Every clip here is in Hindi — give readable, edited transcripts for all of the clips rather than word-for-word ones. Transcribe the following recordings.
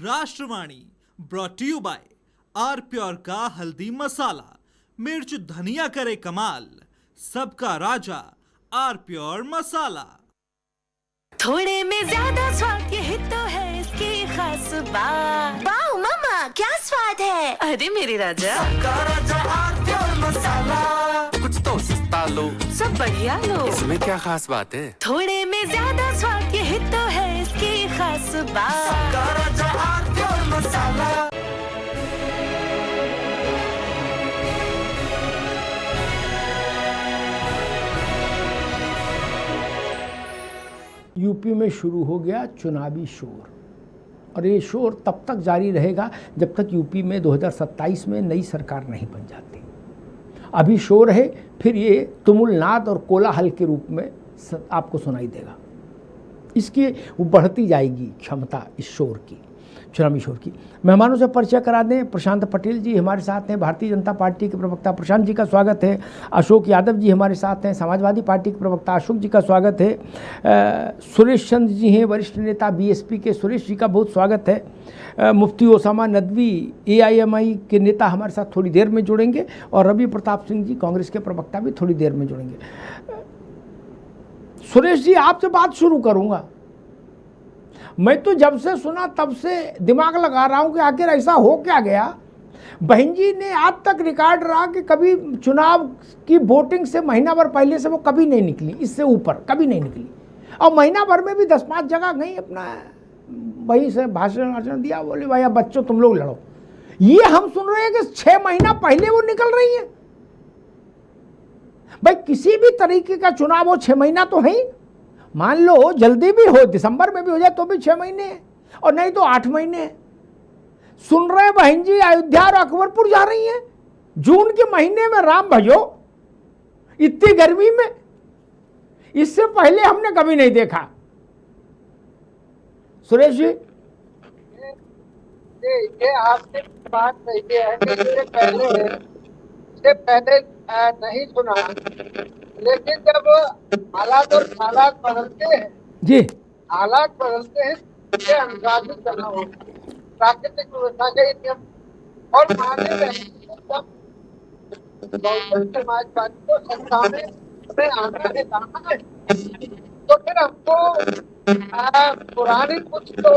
राष्ट्रवाणी brought to you by R pure का हल्दी मसाला, मिर्च धनिया करे कमाल, सबका राजा आर प्योर मसाला। थोड़े में ज्यादा स्वाद, यही तो है इसकी खास बात। वाओ मम्मा, क्या स्वाद है। अरे मेरे राजा, सबका राजा आर प्योर मसाला। कुछ तो सस्ता लो, सब बढ़िया लो। इसमें क्या खास बात है। थोड़े में ज्यादा स्वाद, यही तो है इसकी खास बात। सबका राजा आर प्योर मसाला। यूपी में शुरू हो गया चुनावी शोर, और ये शोर तब तक जारी रहेगा जब तक यूपी में 2027 में नई सरकार नहीं बन जाती। अभी शोर है, फिर ये तुमुल नाद और कोलाहल के रूप में आपको सुनाई देगा। इसकी वो बढ़ती जाएगी क्षमता इस शोर की, चुनावी शोर की। मेहमानों से परिचय करा दें। प्रशांत पटेल जी हमारे साथ हैं, भारतीय जनता पार्टी के प्रवक्ता, प्रशांत जी का स्वागत है। अशोक यादव जी हमारे साथ हैं, समाजवादी पार्टी के प्रवक्ता, अशोक जी का स्वागत है। सुरेश चंद्र जी हैं, वरिष्ठ नेता बीएसपी के, सुरेश जी का बहुत स्वागत है। मुफ्ती ओसामा नदवी एआईएमआई के नेता हमारे साथ थोड़ी देर में जुड़ेंगे, और रवि प्रताप सिंह जी कांग्रेस के प्रवक्ता भी थोड़ी देर में जुड़ेंगे। सुरेश जी, आपसे बात शुरू करूँगा। मैं तो जब से सुना तब से दिमाग लगा रहा हूं कि आखिर ऐसा हो क्या गया। बहन जी ने आज तक रिकॉर्ड रहा कि कभी चुनाव की वोटिंग से महीना भर पहले से वो कभी नहीं निकली, इससे ऊपर कभी नहीं निकली, और महीना भर में भी 10-5 जगह गई, अपना वहीं से भाषण दिया, बोले भाई अब बच्चों तुम लोग लड़ो। ये हम सुन रहे हैं कि 6 महीना पहले वो निकल रही है। भाई किसी भी तरीके का चुनाव हो 6 महीना तो है ही। मान लो जल्दी भी हो, दिसंबर में भी हो जाए तो भी 6 महीने हैं, और नहीं तो 8 महीने हैं। सुन रहे बहन जी अयोध्या और अकबरपुर जा रही हैं जून के महीने में, राम भजो, इतनी गर्मी में। इससे पहले हमने कभी नहीं देखा। सुरेश जी, ये आपने बात सही है कि इससे पहले नहीं सुना, लेकिन जब हालात बदलते हैं जी, हालात बदलते हैं, उसे अनुशासित करना होगा, प्राकृतिक व्यवस्था के नियम। और मानने बहुजन समाज पार्टी को सत्ता में आना है, लाना है, तो फिर हमको पुरानी कुछ तो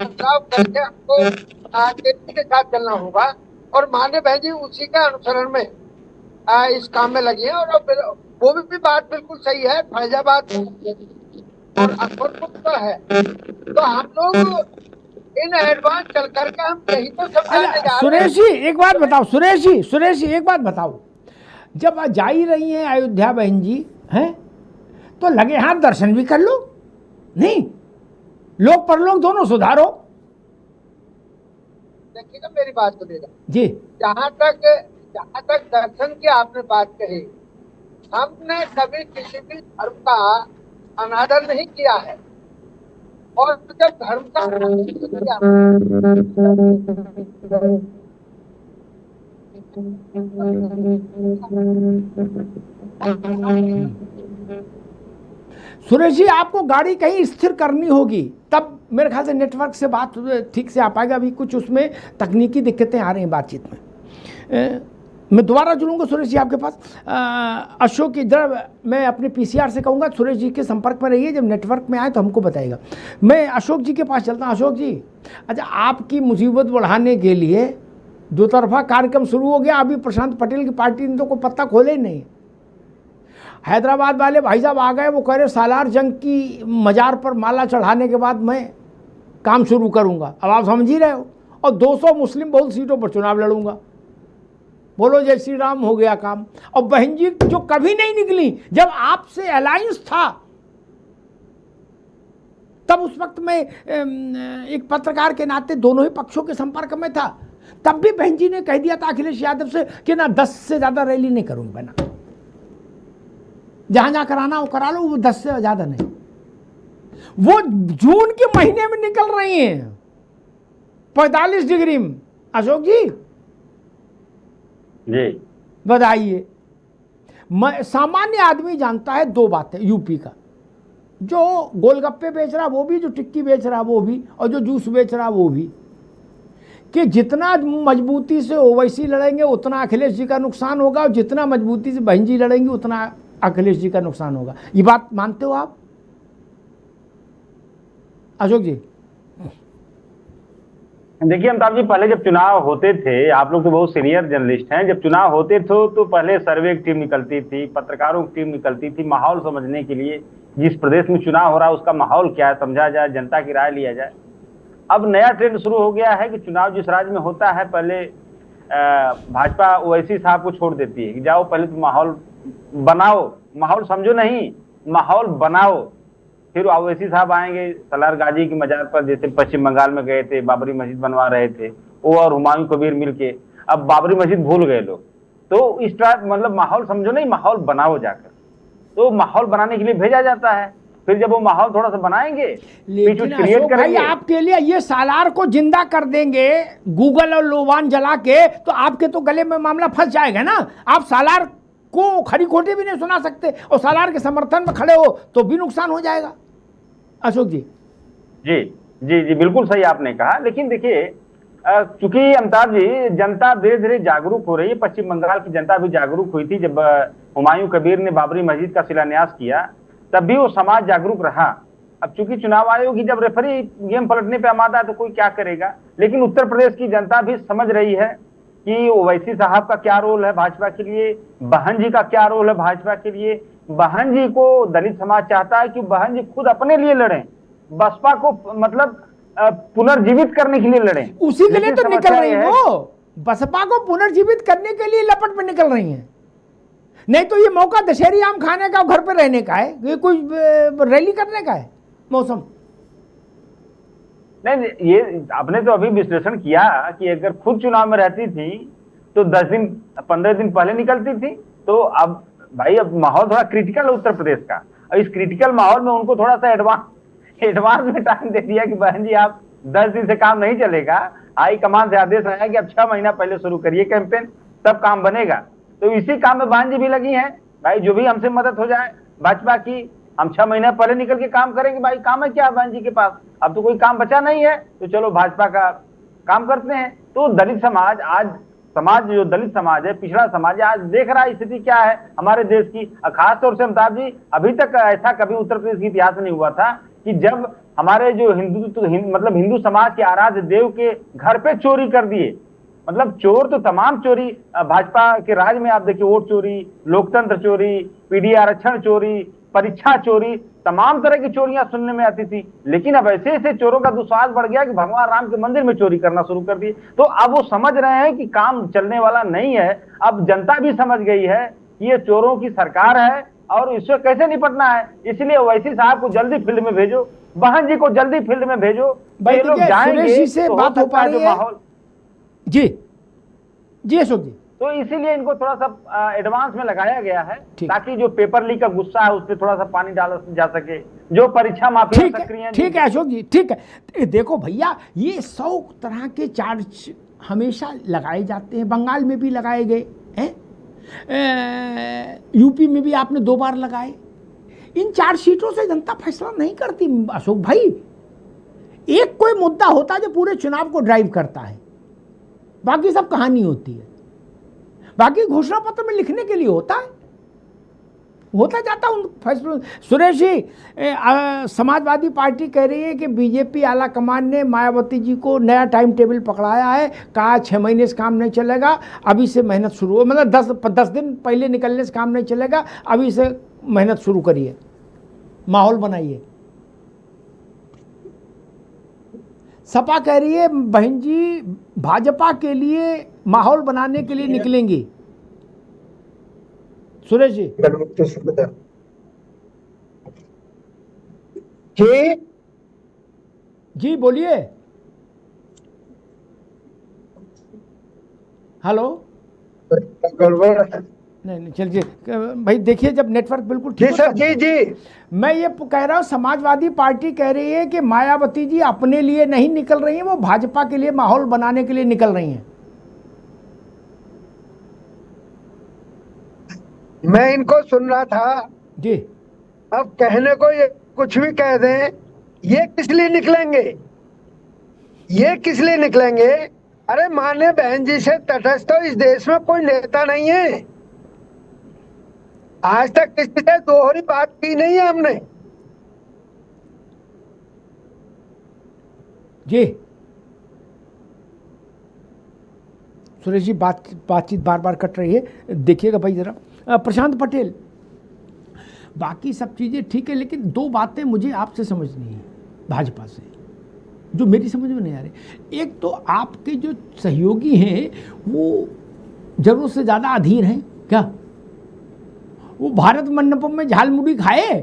बदलाव करके हमको तेजी के साथ चलना होगा। और मान्य बहन जी उसी का अनुसरण में इस काम में लगी है। और वो भी बात बिल्कुल सही है, फैजाबाद और अकबरपुर का है, तो हम लोग इन एडवांस चल करके हम यही तो समझाने जा रहे हैं। सुरेश जी एक बात बताओ, सुरेश जी एक बात बताओ, जब जा ही रही हैं अयोध्या बहन जी हैं, तो लगे हाथ दर्शन भी कर लो, नहीं लोक परलोक दोनों सुधारो। देखिएगा मेरी बात को देगा जी, जहाँ तक दर्शन की आपने बात कही, हमने कभी किसी भी धर्म का अनादर नहीं किया है। और जब धर्म का किया, सुरेश जी आपको गाड़ी कहीं स्थिर करनी होगी, तब मेरे ख्याल से नेटवर्क से बात ठीक से आ पाएगा। अभी कुछ उसमें तकनीकी दिक्कतें आ रही हैं बातचीत में। मैं दोबारा जुड़ूंगा सुरेश जी आपके पास। अशोक इधर मैं अपने पीसीआर से कहूँगा सुरेश जी के संपर्क में रहिए, जब नेटवर्क में आए तो हमको बताइएगा। मैं अशोक जी के पास चलता हूँ। अशोक जी, अच्छा, आपकी मुसीबत बढ़ाने के लिए दो तरफा कार्यक्रम शुरू हो गया। अभी प्रशांत पटेल की पार्टी ने तो कोई पत्ता खोले ही नहीं। हैदराबाद वाले भाई साहब आ गए, वो कह रहे सालार जंग की मजार पर माला चढ़ाने के बाद मैं काम शुरू करूँगा। अब आप समझ ही रहे हो, और 200 मुस्लिम बहुल सीटों पर चुनाव लड़ूंगा। बोलो जय श्री राम, हो गया काम। और बहन जी जो कभी नहीं निकली, जब आपसे अलायंस था तब उस वक्त मैं एक पत्रकार के नाते दोनों ही पक्षों के संपर्क में था, तब भी बहन जी ने कह दिया था अखिलेश यादव से कि ना 10 से ज़्यादा रैली नहीं करूँगा, ना जहाँ जहाँ कराना हो करा लो, वो 10 से ज़्यादा नहीं। वो जून के महीने में निकल रही हैं 45 डिग्री में। अशोक जी बताइए। सामान्य आदमी जानता है 2 बातें यूपी का, जो गोलगप्पे बेच रहा वो भी, जो टिक्की बेच रहा वो भी, और जो जूस बेच रहा वो भी, कि जितना मजबूती से ओवैसी लड़ेंगे उतना अखिलेश जी का नुकसान होगा, और जितना मजबूती से बहन जी लड़ेंगी उतना अखिलेश जी का नुकसान होगा। ये बात मानते हो आप अशोक जी? देखिए अमिताभ जी, पहले जब चुनाव होते थे, आप लोग तो बहुत सीनियर जर्नलिस्ट हैं, जब चुनाव होते थे तो पहले सर्वे की टीम निकलती थी, पत्रकारों की टीम निकलती थी, माहौल समझने के लिए जिस प्रदेश में चुनाव हो रहा है उसका माहौल क्या है समझा जाए, जनता की राय लिया जाए। अब नया ट्रेंड शुरू हो गया है कि चुनाव जिस राज्य में होता है पहले भाजपा ओवैसी साहब को छोड़ देती है कि जाओ पहले तो माहौल बनाओ, माहौल समझो नहीं, माहौल बनाओ, फिर ओवैसी साहब आएंगे सलार गाजी की मजार पर, जैसे पश्चिम बंगाल में गए थे, बाबरी मस्जिद बनवा रहे थे वो और हुमायूं कबीर मिलके, अब बाबरी मस्जिद भूल गए लोग। तो इस तरह मतलब माहौल समझो नहीं, माहौल बनाओ जाकर। तो माहौल बनाने के लिए भेजा जाता है, फिर जब वो माहौल थोड़ा सा बनाएंगे, लेकिन अशोक भाई आपके लिए ये सालार को जिंदा कर देंगे गूगल और लोवान जला के, तो आपके तो गले में मामला फंस जाएगा ना। आप सालार को खरी खोटी भी नहीं सुना सकते, और सालार के समर्थन में खड़े हो तो भी नुकसान हो जाएगा। अशोक जी जी जी जी बिल्कुल सही आपने कहा। लेकिन देखिए चूंकि अमिताभ जी जनता धीरे धीरे जागरूक हो रही है, पश्चिम बंगाल की जनता भी जागरूक हुई थी जब हुमायूं कबीर ने बाबरी मस्जिद का शिलान्यास किया, तब भी वो समाज जागरूक रहा। अब चूंकि चुनाव आयोग की जब रेफरी गेम पलटने पे आमादा है तो कोई क्या करेगा। लेकिन उत्तर प्रदेश की जनता भी समझ रही है कि ओवैसी साहब का क्या रोल है भाजपा के लिए, बहन जी का क्या रोल है भाजपा के लिए। बहन जी को दलित समाज चाहता है कि बहन जी खुद अपने लिए लड़ें, बसपा को मतलब पुनर्जीवित करने के लिए लड़ें। उसी के लिए तो निकल रही है वो, बसपा को पुनर्जीवित करने के लिए लपट में निकल रही हैं। नहीं तो ये मौका दशहरी आम खाने का, घर पे रहने का है, ये कोई रैली करने का है मौसम। नहीं, ये आपने तो अभी विश्लेषण किया कि अगर खुद चुनाव में रहती थी तो 10 दिन 15 दिन पहले निकलती थी। तो अब भाई अब माहौल थोड़ा क्रिटिकल है उत्तर प्रदेश का, और इस क्रिटिकल माहौल में उनको थोड़ा सा एडवांस में टाइम दे दिया कि बहन जी आप 10 दिन से काम नहीं चलेगा, हाई कमान से आदेश आया कि अब 6 महीना पहले शुरू करिए कैंपेन, तब काम बनेगा। तो इसी काम में बहन जी भी लगी हैं, भाई जो भी हमसे मदद हो जाए भाजपा की, हम 6 महीने पहले निकल के काम करेंगे। भाई काम है क्या बहन जी के पास, अब तो कोई काम बचा नहीं है, तो चलो भाजपा का काम करते हैं। तो दलित समाज आज जो दलित समाज है, पिछड़ा समाज है, आज देख रहा है स्थिति क्या है हमारे देश की। खास तौर से अमिताभ जी, अभी तक ऐसा कभी उत्तर प्रदेश के इतिहास में नहीं हुआ था कि जब हमारे जो मतलब हिंदू समाज के आराध्य देव के घर पे चोरी कर दिए। मतलब चोर तो तमाम चोरी भाजपा के राज में आप देखिए, वोट चोरी, लोकतंत्र चोरी, पीडी आरक्षण चोरी, परीक्षा चोरी, तमाम तरह की चोरियां सुनने में आती थी। लेकिन अब ऐसे ऐसे चोरों का दुस्साहस बढ़ गया कि भगवान राम के मंदिर में चोरी करना शुरू कर दी। तो अब वो समझ रहे हैं कि काम चलने वाला नहीं है। अब जनता भी समझ गई है कि ये चोरों की सरकार है और इससे कैसे निपटना है। इसलिए ओवैसी साहब को जल्दी फील्ड में भेजो, बहन जी को जल्दी फील्ड में भेजो, ये लोग जाएंगे से तो बात हो पा रही है माहौल। जी जी अशोक जी, तो इसीलिए इनको थोड़ा सा एडवांस में लगाया गया है ताकि जो पेपर लीक का गुस्सा है उस पर थोड़ा सा पानी डाला जा सके, जो परीक्षा माफिया सक्रिय हैं। ठीक है अशोक जी, ठीक है। देखो भैया, ये 100 तरह के चार्ज हमेशा लगाए जाते हैं, बंगाल में भी लगाए गए हैं, यूपी में भी आपने 2 बार लगाए। इन चार्जशीटों से जनता फैसला नहीं करती अशोक भाई। एक कोई मुद्दा होता है जो पूरे चुनाव को ड्राइव करता है, बाकी सब कहानी होती है। बाकी घोषणा पत्र में लिखने के लिए होता जाता उन फैसलों। सुरेश जी, समाजवादी पार्टी कह रही है कि बीजेपी आला कमान ने मायावती जी को नया टाइम टेबल पकड़ाया है, कहा 6 महीने से काम नहीं चलेगा, अभी से मेहनत शुरू हो, मतलब 10 दिन पहले निकलने से काम नहीं चलेगा, अभी से मेहनत शुरू करिए, माहौल बनाइए। सपा कह रही है बहन जी भाजपा के लिए माहौल बनाने के लिए निकलेंगी। सुरेश जी जी बोलिए। हेलो, नहीं चलिए भाई, देखिए जब नेटवर्क बिल्कुल ठीक है। जी जी, मैं ये कह रहा हूँ समाजवादी पार्टी कह रही है कि मायावती जी अपने लिए नहीं निकल रही हैं, वो भाजपा के लिए माहौल बनाने के लिए निकल रही हैं। मैं इनको सुन रहा था जी। अब कहने को ये कुछ भी कह दें, ये किस लिए निकलेंगे, ये किस लिए निकलेंगे? अरे माने बहन जी से तटस्थ तो इस देश में कोई नेता नहीं है। आज तक किसी से दोहरी बात की नहीं है हमने। जी सुरेश जी, बातचीत बार बार कट रही है, देखिएगा भाई जरा। प्रशांत पटेल, बाकी सब चीज़ें ठीक है, लेकिन दो बातें मुझे आपसे समझनी है भाजपा से, जो मेरी समझ में नहीं आ रही। एक तो आपके जो सहयोगी हैं वो जरूरत से ज़्यादा अधीर हैं क्या? वो भारत मंडपम में झालमुड़ी खाए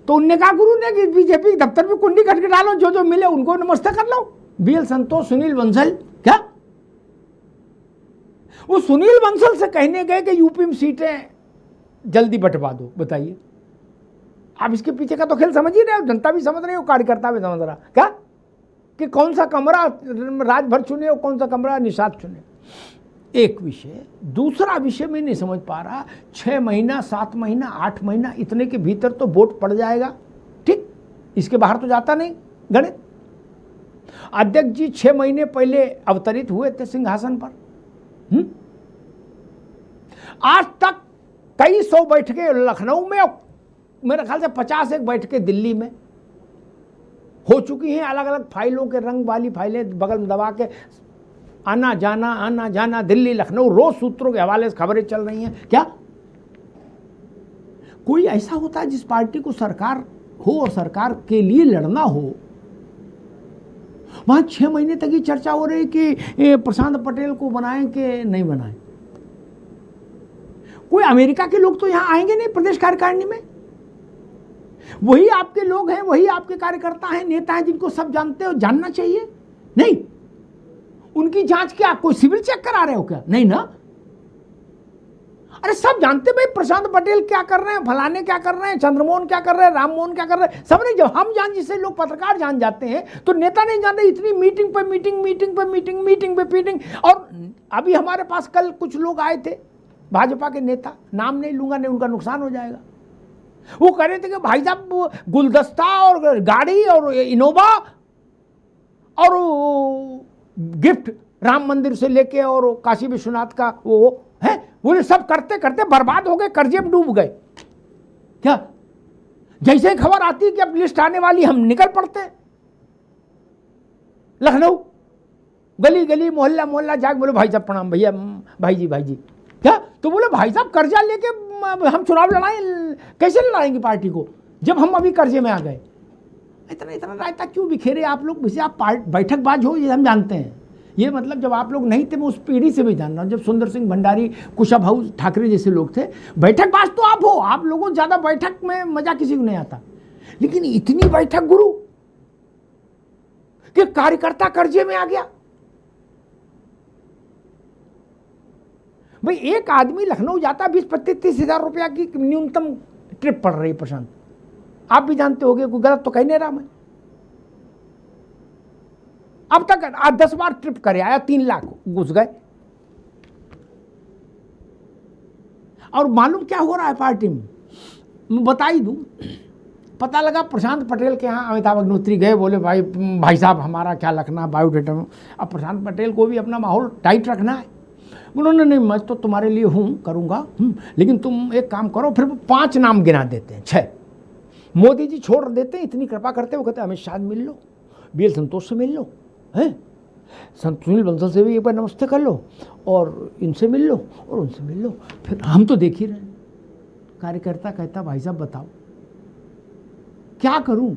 तो उनने कहा गुरु ने कि बीजेपी के दफ्तर में कुंडी खटखटा लो, जो जो मिले उनको नमस्ते कर लो। बीएल संतोष, सुनील बंसल, क्या वो सुनील बंसल से कहने गए कि यूपी में सीटें जल्दी बंटवा दो? बताइए, आप इसके पीछे का तो खेल समझ ही रहे हो, जनता भी समझ रही हो, कार्यकर्ता भी समझ रहा, क्या कि कौन सा कमरा राजभर चुने और कौन सा कमरा निषाद चुने। एक विषय। दूसरा विषय मैं नहीं समझ पा रहा, 6 महीना 7 महीना 8 महीना इतने के भीतर तो वोट पड़ जाएगा, ठीक, इसके बाहर तो जाता नहीं गणित। अध्यक्ष जी 6 महीने पहले अवतरित हुए थे सिंहासन पर। आज तक कई 100 बैठकें लखनऊ में और मेरे ख्याल से 51 बैठकें दिल्ली में हो चुकी हैं। अलग अलग फाइलों के रंग वाली फाइलें बगल में दबा के आना जाना दिल्ली लखनऊ, रोज सूत्रों के हवाले से खबरें चल रही हैं। क्या कोई ऐसा होता है जिस पार्टी को सरकार हो और सरकार के लिए लड़ना हो, वहां 6 महीने तक ही चर्चा हो रही कि प्रशांत पटेल को बनाएं कि नहीं बनाएं? कोई अमेरिका के लोग तो यहां आएंगे नहीं प्रदेश कार्यकारिणी में। वही आपके लोग हैं, वही आपके कार्यकर्ता हैं, नेता हैं, जिनको सब जानते हो, जानना चाहिए नहीं? उनकी जांच क्या कोई सिविल चेक करा रहे हो क्या? नहीं ना। अरे सब जानते भाई प्रशांत पटेल क्या कर रहे हैं, फलाने क्या कर रहे हैं, चंद्रमोहन क्या कर रहे हैं, राममोहन क्या कर रहे हैं, सब नहीं। जब हम जान, जिससे लोग पत्रकार जान जाते हैं, तो नेता नहीं जानते। इतनी मीटिंग पे मीटिंग। और अभी हमारे पास कल कुछ लोग आए थे भाजपा के नेता, नाम नहीं लूंगा, नहीं उनका नुकसान हो जाएगा। वो कह रहे थे कि भाई साहब गुलदस्ता और गाड़ी और इनोवा और गिफ्ट राम मंदिर से लेके और काशी विश्वनाथ का वो है, वो सब करते करते बर्बाद हो गए, कर्जे में डूब गए। क्या जैसे ही खबर आती है कि अब लिस्ट आने वाली, हम निकल पड़ते हैं लखनऊ, गली गली मोहल्ला जाके बोले भाई साहब प्रणाम, भैया भाई जी। क्या तो बोले भाई साहब कर्जा लेके हम चुनाव लड़ाएं, कैसे लड़ाएंगे पार्टी को जब हम अभी कर्जे में आ गए? इतना रायता क्यों बिखेरे आप लोग? वैसे आप बैठकबाज हो, ये हम जानते हैं। ये मतलब जब आप लोग नहीं थे, मैं उस पीढ़ी से भी जान रहा हूँ, जब सुंदर सिंह भंडारी, कुशाभाऊ ठाकरे जैसे लोग थे, बैठकबाज तो आप हो। आप लोगों ज़्यादा बैठक में मजा किसी को नहीं आता, लेकिन इतनी बैठक गुरु कि कार्यकर्ता कर्जे में आ गया। भाई एक आदमी लखनऊ जाता 20-25-30 हज़ार रुपया की न्यूनतम ट्रिप पड़ रही है। प्रशांत, आप भी जानते होंगे, कोई गलत तो कह नहीं रहा मैं। अब तक 10 बार ट्रिप करे आया, 3 लाख घुस गए। और मालूम क्या हो रहा है पार्टी में, मैं बता ही दूं। पता लगा प्रशांत पटेल के यहाँ अमिताभ अग्निहोत्री गए, बोले भाई साहब हमारा क्या रखना बायोडेटा में। अब प्रशांत पटेल को भी अपना माहौल टाइट रखना है। उन्होंने नहीं, मैं तो तुम्हारे लिए करूँगा, लेकिन तुम एक काम करो। फिर 5 नाम गिना देते हैं, 6 मोदी जी छोड़ देते हैं, इतनी कृपा करते हैं। वो कहते हैं अमित शाह मिल लो, बीएल संतोष से मिल लो, हैं सुनील बंसल से भी एक बार नमस्ते कर लो, और इनसे मिल लो और उनसे मिल लो। फिर हम तो देख ही रहे हैं, कार्यकर्ता कहता भाई साहब बताओ क्या करूं?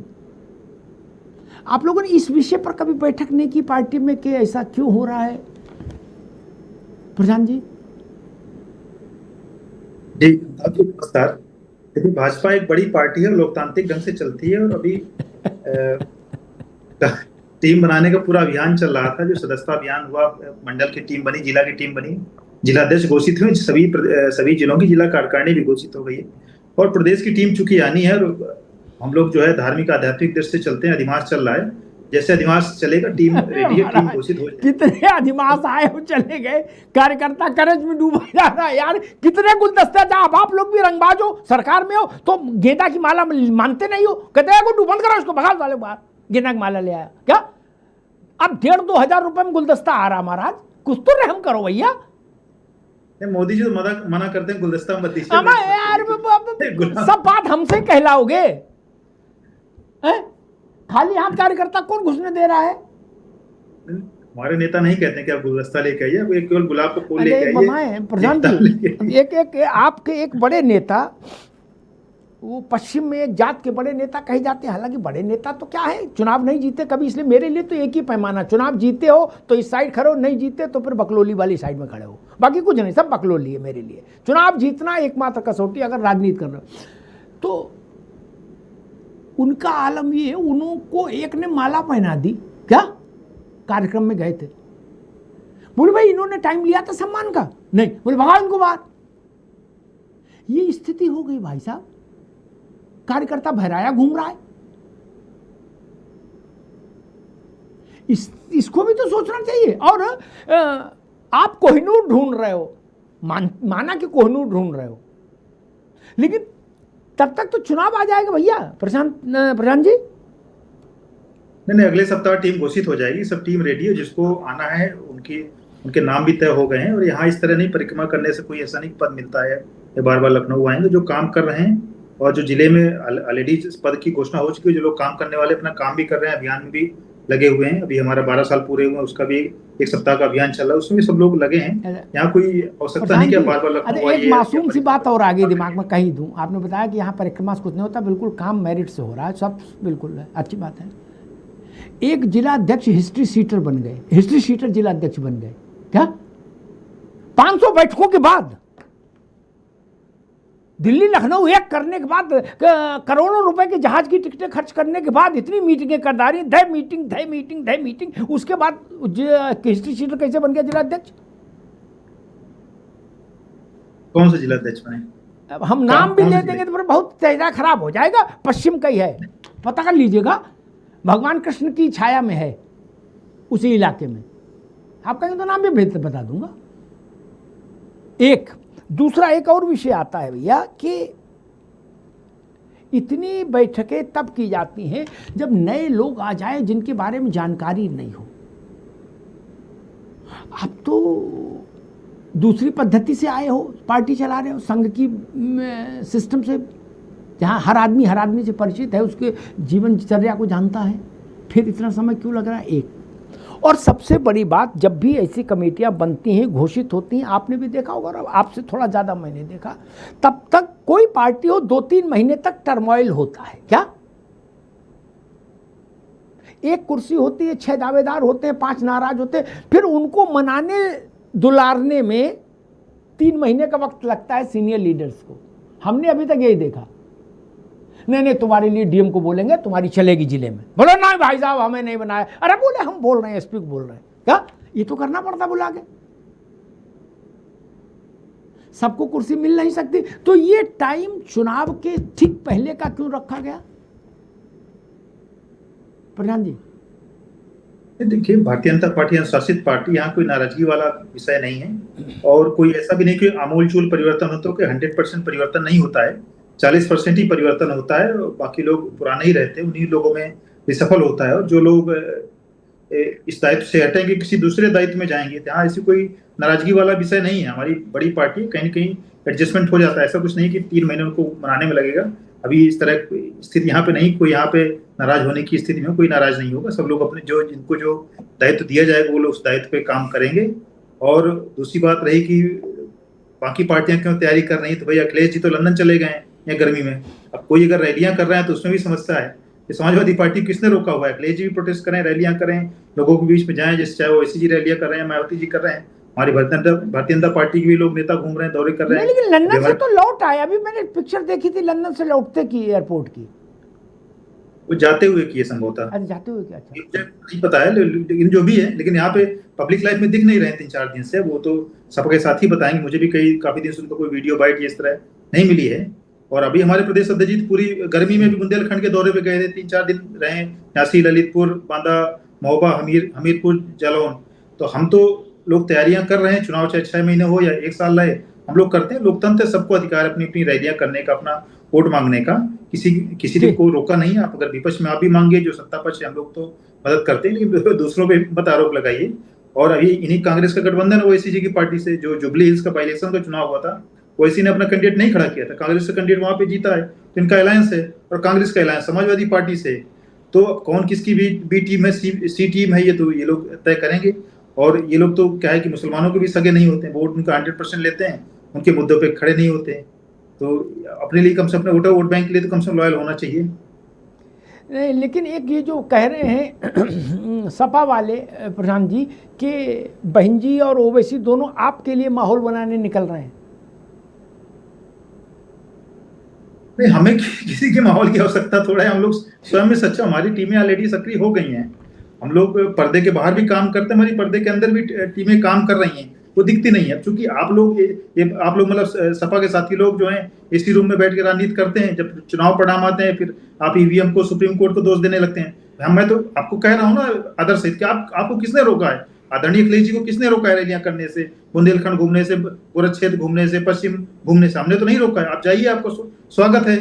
आप लोगों ने इस विषय पर कभी बैठक नहीं की पार्टी में कि ऐसा क्यों हो रहा है? प्रधान जी नमस्कार। देखिए, भाजपा एक बड़ी पार्टी है, लोकतांत्रिक ढंग से चलती है, और अभी टीम बनाने का पूरा अभियान चल रहा था। जो सदस्यता अभियान हुआ, मंडल की टीम बनी, जिला की टीम बनी, जिलाध्यक्ष घोषित हुए, सभी जिलों की जिला कार्यकारिणी भी घोषित हो गई है, और प्रदेश की टीम चूंकि आनी है, और हम लोग जो है धार्मिक आध्यात्मिक दृष्टि से चलते हैं, अधिमास चल रहा है, जैसे अधिमास चलेगा टीम रेडी है, टीम घोषित हो जाएगी। कितने अधिमास आए हो चले गए, कार्यकर्ता करज में डूबा जा रहा है यार। कितने गुलदस्ते, जब आप लोग भी रंगबाज हो, सरकार में हो, तो गेंदा की माला मानते नहीं हो, कहते हैं को बंद करो, उसको भगा वाले बाहर, गेंदा की माला ले आया क्या? अब 1,500-2 हजार रुपए में गुलदस्ता आ रहा महाराज, कुछ तो रहम करो भैया। मोदी जी तो मना करते हैं गुलदस्ता मत दीजिए। यार सब बात हमसे कहलाओगे, खाली हाथ कार्यकर्ता कौन घुसने दे रहा है? हमारे नेता नहीं कहते कि आप गुलदस्ता लेके आइए, आप केवल गुलाब का फूल लेके आइए। प्रधान जी, एक आपके एक बड़े नेता, वो पश्चिम में एक जात के बड़े नेता कहे जाते हैं। हालांकि बड़े नेता तो क्या है, चुनाव नहीं जीते कभी, इसलिए मेरे लिए तो एक ही पैमाना, चुनाव जीते हो तो इस साइड खड़े हो, नहीं जीते तो फिर बकलोली वाली साइड में खड़े हो, बाकी कुछ नहीं, सब बकलोली है मेरे लिए। चुनाव जीतना एकमात्र कसौटी अगर राजनीति कर रहे हो तो। उनका आलम ये, उनको एक ने माला पहना दी क्या, कार्यक्रम में गए थे, बोले भाई इन्होंने टाइम लिया था सम्मान का, नहीं, बोले भगा इनको बाहर। ये स्थिति हो गई भाई साहब, कार्यकर्ता भराया घूम रहा है। इसको भी तो सोचना चाहिए। और आप कोहिनूर ढूंढ रहे हो, माना कि कोहिनूर ढूंढ रहे हो, लेकिन तब तक तो चुनाव आ जाएगा भैया। प्रशांत जी, नहीं, अगले सप्ताह टीम घोषित हो जाएगी, सब टीम रेडी है, जिसको आना है उनके नाम भी तय हो गए हैं। और यहाँ इस तरह नहीं परिक्रमा करने से कोई ऐसा नहीं पद मिलता है, ये बार बार लखनऊ आएंगे। जो काम कर रहे हैं और जो जिले में ऑलरेडी पद की घोषणा हो चुकी है, जो लोग काम करने वाले अपना काम भी कर रहे हैं, अभियान में भी लगे हुए हैं। अभी हमारा 12 साल पूरे हुए, उसका भी एक सप्ताह का अभियान चल रहा है, उसमें भी सब लोग लगे हैं। यहाँ कोई आवश्यकता नहीं कि बार बार लखनऊ एक मासूम सी बात और आगे दिमाग में कहीं दूं। आपने बताया कि यहाँ परिक्रमा से कुछ नहीं होता, बिल्कुल काम मेरिट से हो रहा है, सब बिल्कुल है, अच्छी बात है। एक जिला अध्यक्ष हिस्ट्री सीटर बन गए, हिस्ट्री सीटर जिला अध्यक्ष बन गए क्या? 500 बैठकों के बाद, दिल्ली लखनऊ एक करने के बाद, करोड़ों रुपए के जहाज की टिकटें खर्च करने के बाद, इतनी मीटिंगें कर डाली, दे मीटिंग, उसके बाद हिस्ट्री सीटर कैसे बन गया जिला अध्यक्ष? कौन सा जिला अध्यक्ष बने? अब हम नाम भी ले देंगे तो फिर बहुत चेहरा खराब हो जाएगा। पश्चिम का ही है, पता कर लीजिएगा, भगवान कृष्ण की छाया में है उसी इलाके में। आप कहेंगे तो नाम भी भेज बता दूंगा। एक दूसरा एक और विषय आता है भैया कि इतनी बैठकें तब की जाती हैं जब नए लोग आ जाए जिनके बारे में जानकारी नहीं हो। आप तो दूसरी पद्धति से आए हो, पार्टी चला रहे हो, संघ की सिस्टम से, जहाँ हर आदमी से परिचित है, उसके जीवनचर्या को जानता है, फिर इतना समय क्यों लग रहा है? एक और सबसे बड़ी बात, जब भी ऐसी कमेटियां बनती हैं, घोषित होती हैं, आपने भी देखा होगा और आपसे थोड़ा ज़्यादा मैंने देखा, तब तक कोई पार्टी हो 2-3 महीने तक टर्मोइल होता है क्या? एक कुर्सी होती है, 6 दावेदार होते हैं, 5 नाराज होते हैं, फिर उनको मनाने दुलारने में 3 महीने का वक्त लगता है सीनियर लीडर्स को। हमने अभी तक यही देखा, नहीं तुम्हारे लिए डीएम को बोलेंगे, तुम्हारी चलेगी जिले में। बोलो ना भाई साहब हमें नहीं बनाया, अरे बोले हम बोल रहे हैं, एसपी को बोल रहे हैं क्या? ये तो करना पड़ता बुला के, सबको कुर्सी मिल नहीं सकती। तो ये टाइम चुनाव के ठीक पहले का क्यों रखा गया प्रधान जी? देखिए, भारतीय जनता पार्टी अनुशासित पार्टी, यहाँ कोई नाराजगी वाला विषय नहीं है और कोई ऐसा भी नहीं कि आमूलचूल परिवर्तन होता है, कि 100% परिवर्तन नहीं होता है, 40% ही परिवर्तन होता है, बाकी लोग पुराने ही रहते हैं, उन्हीं लोगों में भी सफल होता है। और जो लोग इस दायित्व से हटेंगे किसी दूसरे दायित्व में जाएंगे, यहाँ ऐसी कोई नाराजगी वाला विषय नहीं है। हमारी बड़ी पार्टी, कहीं न कहीं एडजस्टमेंट हो जाता है, ऐसा कुछ नहीं कि 3 महीने उनको मनाने में लगेगा। अभी इस तरह की स्थिति यहाँ पे नहीं, कोई यहाँ पे नाराज होने की स्थिति में कोई नाराज नहीं होगा। सब लोग अपने जिनको जो दायित्व दिया जाएगा वो लोग उस दायित्व पे काम करेंगे। और दूसरी बात रही कि बाकी पार्टियां क्यों तैयारी कर रही है, तो भाई अखिलेश जी तो लंदन चले गए हैं या गर्मी में, अब कोई अगर रैलियां कर रहा है तो उसमें भी समस्या है कि समाजवादी पार्टी किसने रोका हुआ है? अखिलेश जी भी प्रोटेस्ट करें, रैलियां करें, लोगों के बीच में जाएं, जैसे चाहे वो ऐसी जी रैलियां कर रहे हैं, मायावती जी कर रहे हैं, हमारी भारतीय जनता पार्टी के भी लोग नेता घूम रहे हैं, दौरे कर रहे हैं। लेकिन लंदन से तो लौट आए, अभी मैंने पिक्चर देखी थी लंदन से लौटते की, एयरपोर्ट की, वो जाते हुए किए संभवतः। अच्छा जाते हुए क्या? मुझे नहीं पता है, लेकिन जो भी है, लेकिन यहाँ पे पब्लिक लाइफ में दिख नहीं रहे 3-4 दिन से। वो तो सबके साथ ही बताएंगे, मुझे भी काफी दिन से उनको कोई वीडियो बाइट इस तरह नहीं मिली है। और अभी हमारे प्रदेश अध्यक्ष जी पूरी गर्मी में भी बुंदेलखंड के दौरे पे गए थे, 3-4 दिन रहे, झांसी, ललितपुर, बांदा, महोबा, हमीरपुर, जालौन। तो हम तो लोग तैयारियां कर रहे हैं, चुनाव चाहे 6 महीने हो या 1 साल रहे, हम लोग करते हैं। लोकतंत्र है, सबको अधिकार है अपनी अपनी रैलियां करने का, अपना वोट मांगने का, किसी ने को रोका नहीं। आप अगर विपक्ष में आप भी मांगे, जो सत्ता पक्ष है, हम लोग तो मदद करते हैं, लेकिन दूसरों पे मत आरोप लगाइए। और अभी इन्हीं कांग्रेस का गठबंधन ओवैसी जी की पार्टी से, जो जुबली हिल्स का बाई इलेक्शन का चुनाव हुआ था, ओवैसी ने अपना कैंडिडेट नहीं खड़ा किया था, कांग्रेस से कैंडिडेट वहां पे जीता है, तो इनका अलायंस है। और कांग्रेस का अलायंस समाजवादी पार्टी से, तो कौन किसकी बी टीम है, सी टीम है, ये तो ये लोग तय करेंगे। और ये लोग तो क्या है कि मुसलमानों के भी सगे नहीं होते हैं, वोट उनका 100% लेते हैं, उनके मुद्दों पे खड़े नहीं होते हैं। तो अपने लिए कम से अपने वोट बैंक के लिए तो कम से कम लॉयल होना चाहिए। नहीं, लेकिन एक ये जो कह रहे हैं सपा वाले प्रधान जी कि बहन जी और ओवैसी दोनों आपके लिए माहौल बनाने निकल रहे हैं। नहीं, हमें किसी के माहौल की आवश्यकता थोड़ा है, हम लोग स्वयं में सच्चा, हमारी टीमें ऑलरेडी सक्रिय हो गई हैं। हम लोग पर्दे के बाहर भी काम करते हैं, हमारी पर्दे के अंदर भी टीमें काम कर रही हैं, वो दिखती नहीं है। क्योंकि आप लोग आप लोग मतलब सपा के साथी लोग जो हैं एसी रूम में बैठ के राजनीति करते हैं, जब चुनाव परिणाम आते हैं फिर आप ईवीएम को, सुप्रीम कोर्ट को दोष देने लगते हैं। मैं तो आपको कह रहा हूँ ना आदर्श हित, कि आपको किसने रोका है? आदरणीय अखिलेश जी को किसने रोका है रैलियां करने से, बुंदेलखंड घूमने से, गोरक्षेत्र घूमने से, पश्चिम घूमने से? हमने तो नहीं रोका है। आप जाइए, आपको स्वागत है।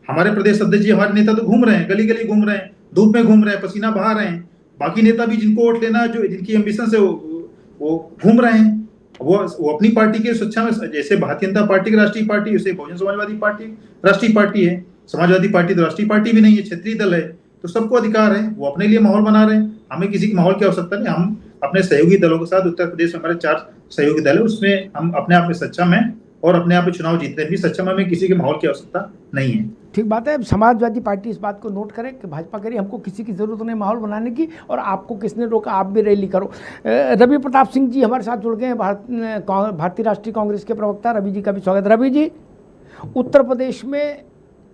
हमारे प्रदेश अध्यक्ष जी, हमारे नेता तो घूम रहे हैं, गली गली घूम रहे हैं, धूप में घूम रहे हैं, पसीना बहा रहे हैं। बाकी नेता भी जिनको वोट लेना, जो जिनकी एम्बिशन से वो घूम रहे हैं, वो अपनी पार्टी के स्वेच्छा में, जैसे भारतीय जनता पार्टी की राष्ट्रीय पार्टी, वैसे बहुजन समाजवादी पार्टी राष्ट्रीय पार्टी है। समाजवादी पार्टी तो राष्ट्रीय पार्टी भी नहीं है, क्षेत्रीय दल है। तो सबको अधिकार है, वो अपने लिए माहौल बना रहे हैं, हमें किसी के माहौल की आवश्यकता नहीं। हम अपने सहयोगी दलों के साथ, उत्तर प्रदेश में हमारे 4 सहयोगी दल है, उसमें हम अपने आप में सक्षम है और अपने आप में चुनाव जीतने भी सक्षम है। हमें किसी के माहौल की आवश्यकता नहीं है। ठीक बात है। समाजवादी पार्टी इस बात को नोट करे कि भाजपा करिए, हमको किसी की ज़रूरत नहीं माहौल बनाने की, और आपको किसने रोका, आप भी रैली करो। रवि प्रताप सिंह जी हमारे साथ जुड़ गए हैं, भारतीय राष्ट्रीय कांग्रेस के प्रवक्ता। रवि जी का भी स्वागत। रवि जी, उत्तर प्रदेश में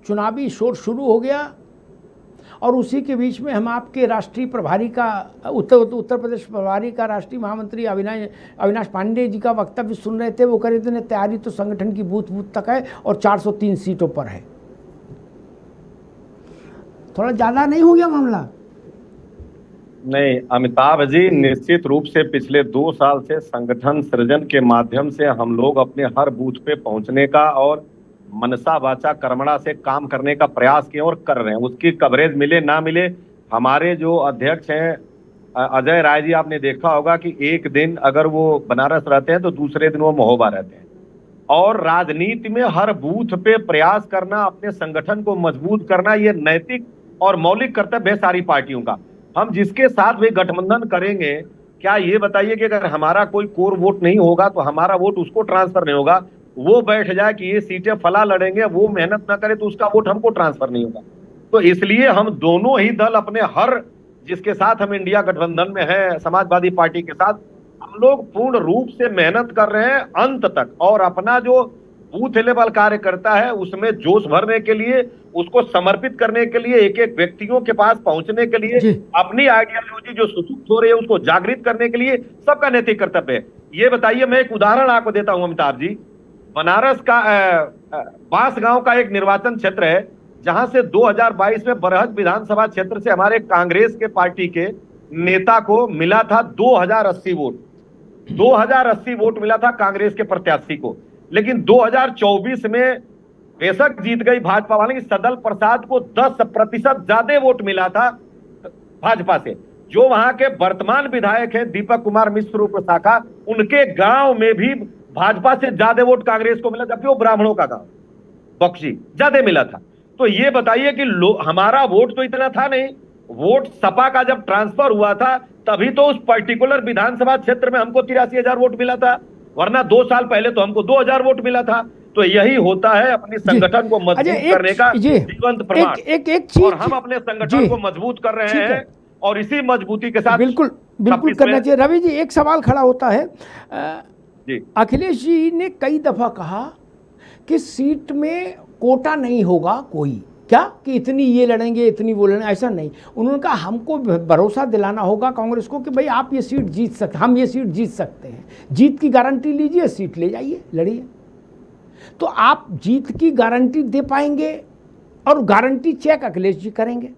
चुनावी शोर शुरू हो गया और उसी के बीच में हम आपके राष्ट्रीय प्रभारी का, उत्तर प्रदेश प्रभारी का राष्ट्रीय महामंत्री अविनाश पांडे जी का वक्तव्य सुन रहे थे। वो कह रहे थे तैयारी तो संगठन की बूथ बूथ तक है और 403 सीटों पर है। थोड़ा ज़्यादा नहीं हो गया मामला? नहीं अमिताभ जी, निश्चित रूप से पिछले 2 साल से संगठन सृजन के माध्यम से हम लोग अपने हर बूथ पे पहुंचने का और मनसा वाचा कर्मणा से काम करने का प्रयास किए और कर रहे हैं। उसकी कवरेज मिले ना मिले, हमारे जो अध्यक्ष हैं अजय राय जी, आपने देखा होगा कि एक दिन अगर वो बनारस रहते हैं तो दूसरे दिन वो महोबा रहते हैं। और राजनीति में हर बूथ पे प्रयास करना, अपने संगठन को मजबूत करना, ये नैतिक और मौलिक कर्तव्य है सारी पार्टियों का। हम जिसके साथ वे गठबंधन करेंगे, क्या ये बताइए कि अगर हमारा कोई कोर वोट नहीं होगा तो हमारा वोट उसको ट्रांसफर नहीं होगा। वो बैठ जाए कि ये सीटें फला लड़ेंगे, वो मेहनत ना करे तो उसका वोट हमको ट्रांसफर नहीं होगा। तो इसलिए हम दोनों ही दल अपने हर, जिसके साथ हम इंडिया गठबंधन में है समाजवादी पार्टी के साथ, हम लोग पूर्ण रूप से मेहनत कर रहे हैं अंत तक। और अपना जो बूथ लेवल कार्यकर्ता है उसमें जोश भरने के लिए, उसको समर्पित करने के लिए, एक एक व्यक्तियों के पास पहुंचने के लिए, अपनी आइडियोलॉजी जो सुसुप्त हो रही है उसको जागृत करने के लिए सबका नैतिक कर्तव्य है। ये बताइए, मैं एक उदाहरण आपको देता हूं अमिताभ जी। बनारस का बांसगांव का एक निर्वाचन क्षेत्र है जहां से 2022 में बरहज विधानसभा क्षेत्र से हमारे कांग्रेस के पार्टी के नेता को मिला था 2080 वोट। 2080 वोट मिला था कांग्रेस के प्रत्याशी को। लेकिन 2024 में बेशक जीत गई भाजपा वाले, सदल प्रसाद को 10% ज्यादा वोट मिला था भाजपा से। जो वहां के वर्तमान विधायक हैं दीपक कुमार मिश्र उपशाखा, उनके गांव में भी भाजपा से ज्यादा वोट कांग्रेस को मिला, जबकि वो ब्राह्मणों का गांव बख्शी ज्यादा मिला था। तो ये बताइए कि हमारा वोट तो इतना था नहीं। वोट सपा का जब ट्रांसफर हुआ था तभी तो उस पर्टिकुलर विधानसभा क्षेत्र में हमको 83,000 वोट मिला था, वरना 2 साल पहले तो हमको 2,000 वोट मिला था। तो यही होता है अपने संगठन को मजबूत करने का जीवंत प्रमाण। एक और हम अपने संगठन को मजबूत कर रहे हैं और इसी मजबूती के साथ बिल्कुल करना चाहिए। रवि जी, एक सवाल खड़ा होता है। अखिलेश जी ने कई दफा कहा कि सीट में कोटा नहीं होगा कोई, क्या कि इतनी ये लड़ेंगे इतनी वो लड़ेंगे, ऐसा नहीं। उन्होंने कहा हमको भरोसा दिलाना होगा कांग्रेस को कि भाई आप ये सीट जीत सकते, हम ये सीट जीत सकते हैं, जीत की गारंटी लीजिए, सीट ले जाइए, लड़िए। तो आप जीत की गारंटी दे पाएंगे? और गारंटी चेक अखिलेश जी करेंगे।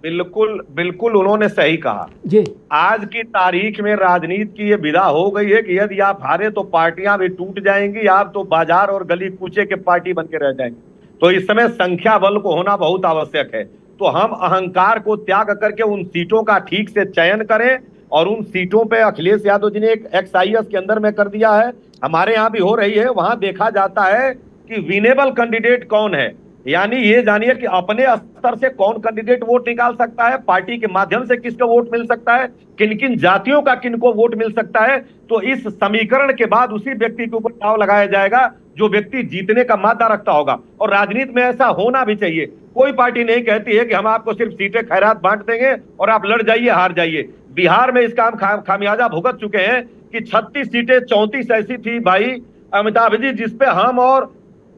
बिल्कुल बिल्कुल, उन्होंने सही कहा जी। आज की तारीख में राजनीति की ये विधा हो गई है कि यदि आप हारे तो पार्टियां भी टूट जाएंगी, आप तो बाजार और गली कूचे के पार्टी बन के रह जाएंगे। तो इस समय संख्या बल को होना बहुत आवश्यक है। तो हम अहंकार को त्याग करके उन सीटों का ठीक से चयन करें, और उन सीटों पे अखिलेश यादव जी ने एक XIS के अंदर में कर दिया है, हमारे यहाँ भी हो रही है, वहां देखा जाता है कि विनेबल कैंडिडेट कौन है। यानी ये जानिए कि अपने स्तर से कौन कैंडिडेट वोट निकाल सकता है, पार्टी के माध्यम से किसको वोट मिल सकता है, किन किन जातियों का किनको वोट मिल सकता है। तो इस समीकरण के बाद उसी व्यक्ति के ऊपर दाव लगाया जाएगा जो व्यक्ति जीतने का मादा रखता होगा। और राजनीति में ऐसा होना भी चाहिए। कोई पार्टी नहीं कहती है कि हम आपको सिर्फ सीटें खैरात बांट देंगे और आप लड़ जाइए हार जाइए। बिहार में इसका हम खामियाजा भुगत चुके हैं कि 36 सीटें 34 ऐसी थी भाई अमिताभ जी जिसपे हम और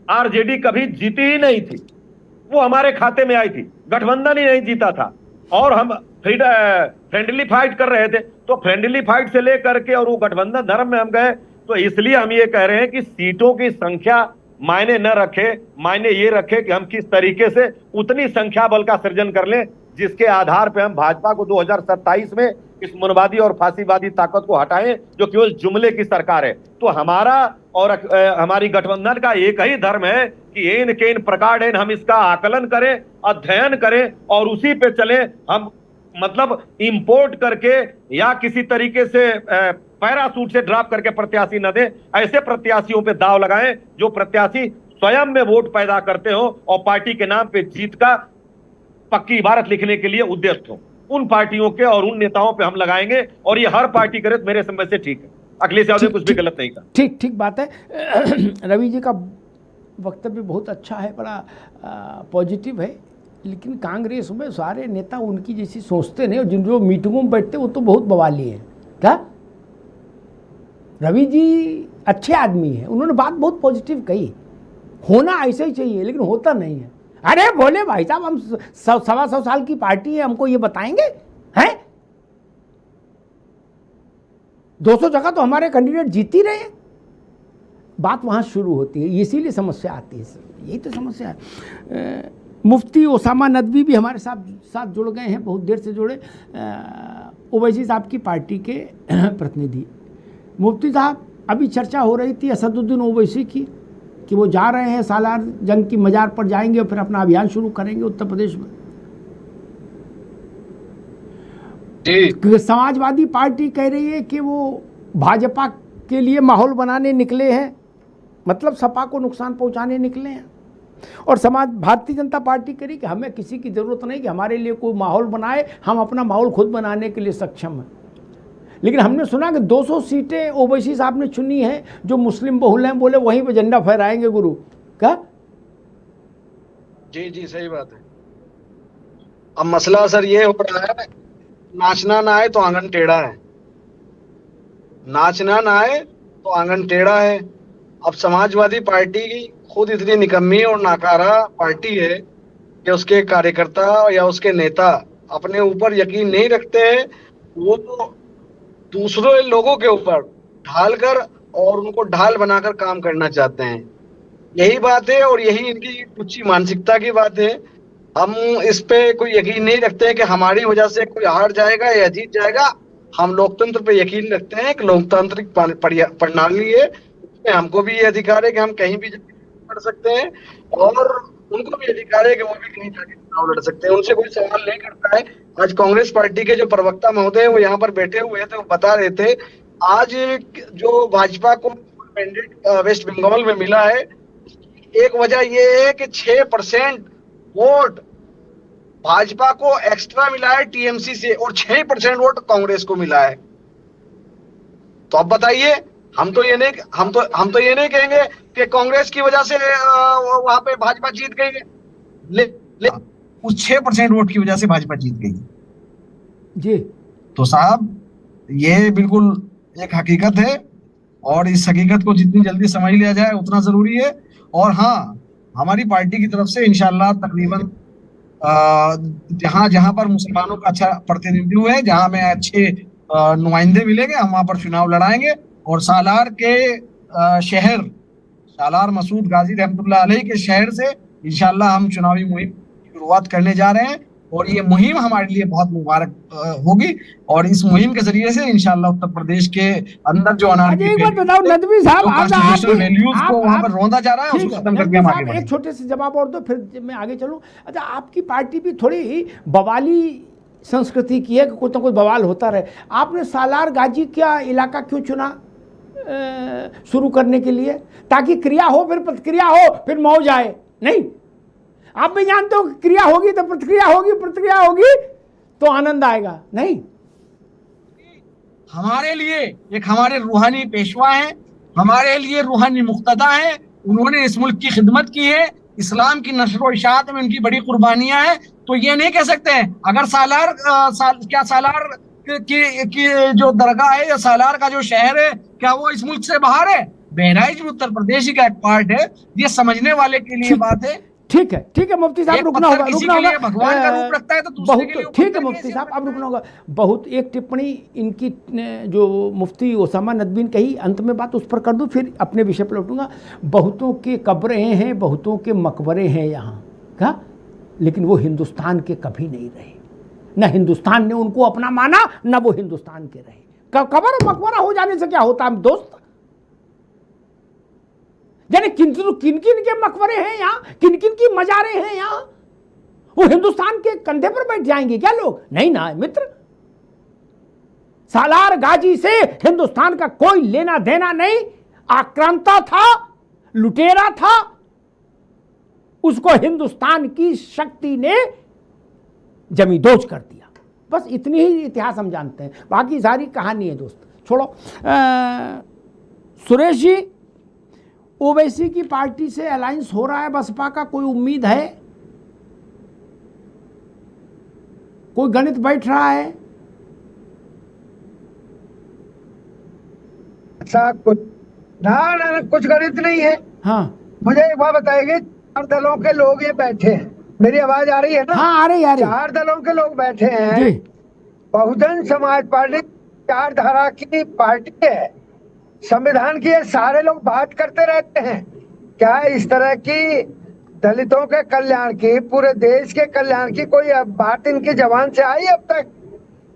RJD कभी जीती ही नहीं थी, वो हमारे खाते में आई थी, गठबंधन ही नहीं जीता था। और हम फ्रेंडली फाइट कर रहे थे, तो फ्रेंडली फाइट से लेकर के और वो गठबंधन धर्म में हम गए। तो इसलिए हम ये कह रहे हैं कि सीटों की संख्या मायने न रखे, मायने ये रखे कि हम किस तरीके से उतनी संख्या बल का सृजन कर लें जिसके आधार पर हम भाजपा को 2027 में इस मनवादी और फांसीवादी ताकत को हटाएं जो केवल जुमले की सरकार है। तो हमारा और हमारी गठबंधन का एक ही धर्म है कि एन केन प्रकार हम इसका आकलन करें, अध्ययन करें और उसी पे चलें। हम मतलब इंपोर्ट करके या किसी तरीके से पैरासूट से ड्रॉप करके प्रत्याशी न दें, ऐसे प्रत्याशियों पे दाव लगाएं जो प्रत्याशी स्वयं में वोट पैदा करते हो और पार्टी के नाम पे जीत का पक्की इबारत लिखने के लिए उद्देश्य हो। उन पार्टियों के और उन नेताओं पे हम लगाएंगे, और ये हर पार्टी करे तो मेरे समझ से ठीक है। अखिलेश यादव ने कुछ भी गलत नहीं कहा। ठीक बात है। रवि जी का वक्तव्य बहुत अच्छा है, बड़ा पॉजिटिव है। लेकिन कांग्रेस में सारे नेता उनकी जैसी सोचते नहीं, और जिन जो मीटिंगों में बैठते वो तो बहुत बवाली है। क्या रवि जी अच्छे आदमी हैं, उन्होंने बात बहुत पॉजिटिव कही, होना ऐसे ही चाहिए, लेकिन होता नहीं है। अरे बोले भाई साहब हम 125 साल की पार्टी है, हमको ये बताएंगे हैं? 200 जगह तो हमारे कैंडिडेट जीत ही रहे हैं। बात वहाँ शुरू होती है, इसीलिए समस्या आती है। यही तो समस्या है। मुफ्ती ओसामा नदवी भी हमारे साथ जुड़ गए हैं, बहुत देर से जुड़े। ओवैसी साहब की पार्टी के प्रतिनिधि। मुफ्ती साहब, अभी चर्चा हो रही थी असदुद्दीन ओवैसी की कि वो जा रहे हैं सालार जंग की मजार पर जाएंगे और फिर अपना अभियान शुरू करेंगे उत्तर प्रदेश में। समाजवादी पार्टी कह रही है कि वो भाजपा के लिए माहौल बनाने निकले हैं, मतलब सपा को नुकसान पहुंचाने निकले हैं। और भारतीय जनता पार्टी कह रही कि हमें किसी की ज़रूरत नहीं कि हमारे लिए कोई माहौल बनाए, हम अपना माहौल खुद बनाने के लिए सक्षम हैं। लेकिन हमने सुना कि 200 सीटें ओवैसी साहब ने चुनी हैं जो मुस्लिम बहुल हैं, बोले वहीं पे झंडा फहराएंगे गुरु। क्या? जी सही बात है। अब मसला सर ये हो रहा है, नाचना ना आए तो आंगन टेढ़ा है, नाचना ना आए तो आंगन टेढ़ा है। अब समाजवादी पार्टी की खुद इतनी निकम्मी और नाकारा पार्टी है कि उसके कार्यकर्ता या उसके नेता अपने ऊपर यकीन नहीं रखते हैं, वो दूसरों लोगों के ऊपर ढालकर और उनको ढाल बनाकर काम करना चाहते हैं। यही बात है और यही इनकी उच्च मानसिकता की बात है। हम इस पे कोई यकीन नहीं रखते हैं कि हमारी वजह से कोई हार जाएगा या जीत जाएगा। हम लोकतंत्र पे यकीन रखते हैं कि लोकतांत्रिक प्रणाली है, उसमें हमको भी ये अधिकार है कि हम कहीं भी लड़ सकते हैं और उनको भी अधिकार है कि वो भी कहीं जाके चुनाव लड़ सकते हैं। उनसे कोई सवाल नहीं करता है। आज कांग्रेस पार्टी के जो प्रवक्ता महोदय वो यहाँ पर बैठे हुए थे, वो बता रहे थे आज जो भाजपा को मैंडेट वेस्ट बंगाल में मिला है, एक वजह ये है कि 6% वोट भाजपा को एक्स्ट्रा मिला है टीएमसी से और 6% वोट कांग्रेस को मिला है। तो अब बताइए, हम तो ये नहीं कहेंगे कि कांग्रेस की वजह से वहां पे भाजपा जीत गई है, उस 6% वोट की वजह से भाजपा जीत गई जी। तो साहब ये बिल्कुल एक हकीकत है और इस हकीकत को जितनी जल्दी समझ लिया जाए उतना जरूरी है। और हाँ, हमारी पार्टी की तरफ से इंशाल्लाह तकरीबन जहां पर मुसलमानों का अच्छा प्रतिनिधित्व है, जहां में अच्छे नुमाइंदे मिलेंगे, हम वहां पर चुनाव लड़ाएंगे। और सालार के शहर सालार मसूद गाजी रहमतुल्लाह अलैह के शहर से इंशाल्लाह हम चुनावी मुहिम की शुरुआत करने जा रहे हैं और ये मुहिम हमारे लिए बहुत मुबारक होगी और इस मुहिम के जरिए से इंशाल्लाह उत्तर प्रदेश के अंदर जो एक बात बताओ नदवी साहब, वैल्यूज को वहां पर रौंदा जा रहा है उसको खत्म करके हम आगे बढ़ेंगे। एक छोटे से जवाब और दो फिर मैं आगे चलूं। अच्छा, आपकी पार्टी भी थोड़ी बवाली संस्कृति की है कि कुछ ना कुछ बवाल होता रहे। आपने सालार गाजी का इलाका क्यों चुना शुरू करने के लिए? ताकि क्रिया हो फिर प्रतिक्रिया हो फिर मौज आए? नहीं, आप भी जानते हो क्रिया होगी तो प्रतिक्रिया होगी, प्रतिक्रिया होगी तो आनंद आएगा। नहीं, हमारे लिए एक हमारे रूहानी पेशवा हैं, हमारे लिए रूहानी मुक्तदा हैं, उन्होंने इस मुल्क की खिदमत की है, इस्लाम की नशर व इशाअत में उनकी बड़ी कुर्बानियां हैं। तो ये नहीं कह सकते हैं अगर सालार सालार की जो दरगाह है या सालार का जो शहर है क्या वो इस मुल्क से बाहर है? बहराइच भी उत्तर प्रदेश का एक पार्ट है। ये समझने वाले के लिए बात है। ठीक है मुफ्ती साहब, रुकना होगा भगवान का रूप रखता है तो दूसरे के लिए ठीक है मुफ्ती साहब, अब रुकना होगा। बहुत एक टिप्पणी इनकी जो मुफ्ती ओसामा नदवी ने कही, अंत में बात उस पर कर दूं फिर अपने विषय पर लौटूंगा। बहुतों के कब्रें हैं, बहुतों के मकबरे हैं यहाँ का, लेकिन वो हिंदुस्तान के कभी नहीं रहे। न हिंदुस्तान ने उनको अपना माना, न वो हिंदुस्तान के रहे। कब्र और मकबरा हो जाने से क्या होता है दोस्त? यानी किन किन के मकबरे हैं यहाँ, किन किन की मजारें हैं यहाँ, वो हिंदुस्तान के कंधे पर बैठ जाएंगे क्या लोग? नहीं ना मित्र, सालार गाजी से हिंदुस्तान का कोई लेना देना नहीं। आक्रांता था, लुटेरा था, उसको हिंदुस्तान की शक्ति ने जमींदोज कर दिया। बस इतनी ही इतिहास हम जानते हैं, बाकी सारी कहानी है दोस्त, छोड़ो। सुरेश जी, ओवैसी की पार्टी से अलायंस हो रहा है बसपा का, कोई उम्मीद है? कोई गणित बैठ रहा है? ऐसा कुछ ना कुछ गणित नहीं है। हाँ, मुझे एक बात बताइए, 4 दलों के लोग ये बैठे हैं, मेरी आवाज आ रही है ना? हाँ, आ रही। 4 दलों के लोग बैठे हैं। बहुजन समाज पार्टी 4 धारा की पार्टी है, संविधान की ये सारे लोग बात करते रहते हैं। क्या इस तरह की दलितों के कल्याण की, पूरे देश के कल्याण की कोई बात इनकी जबान से आई अब तक?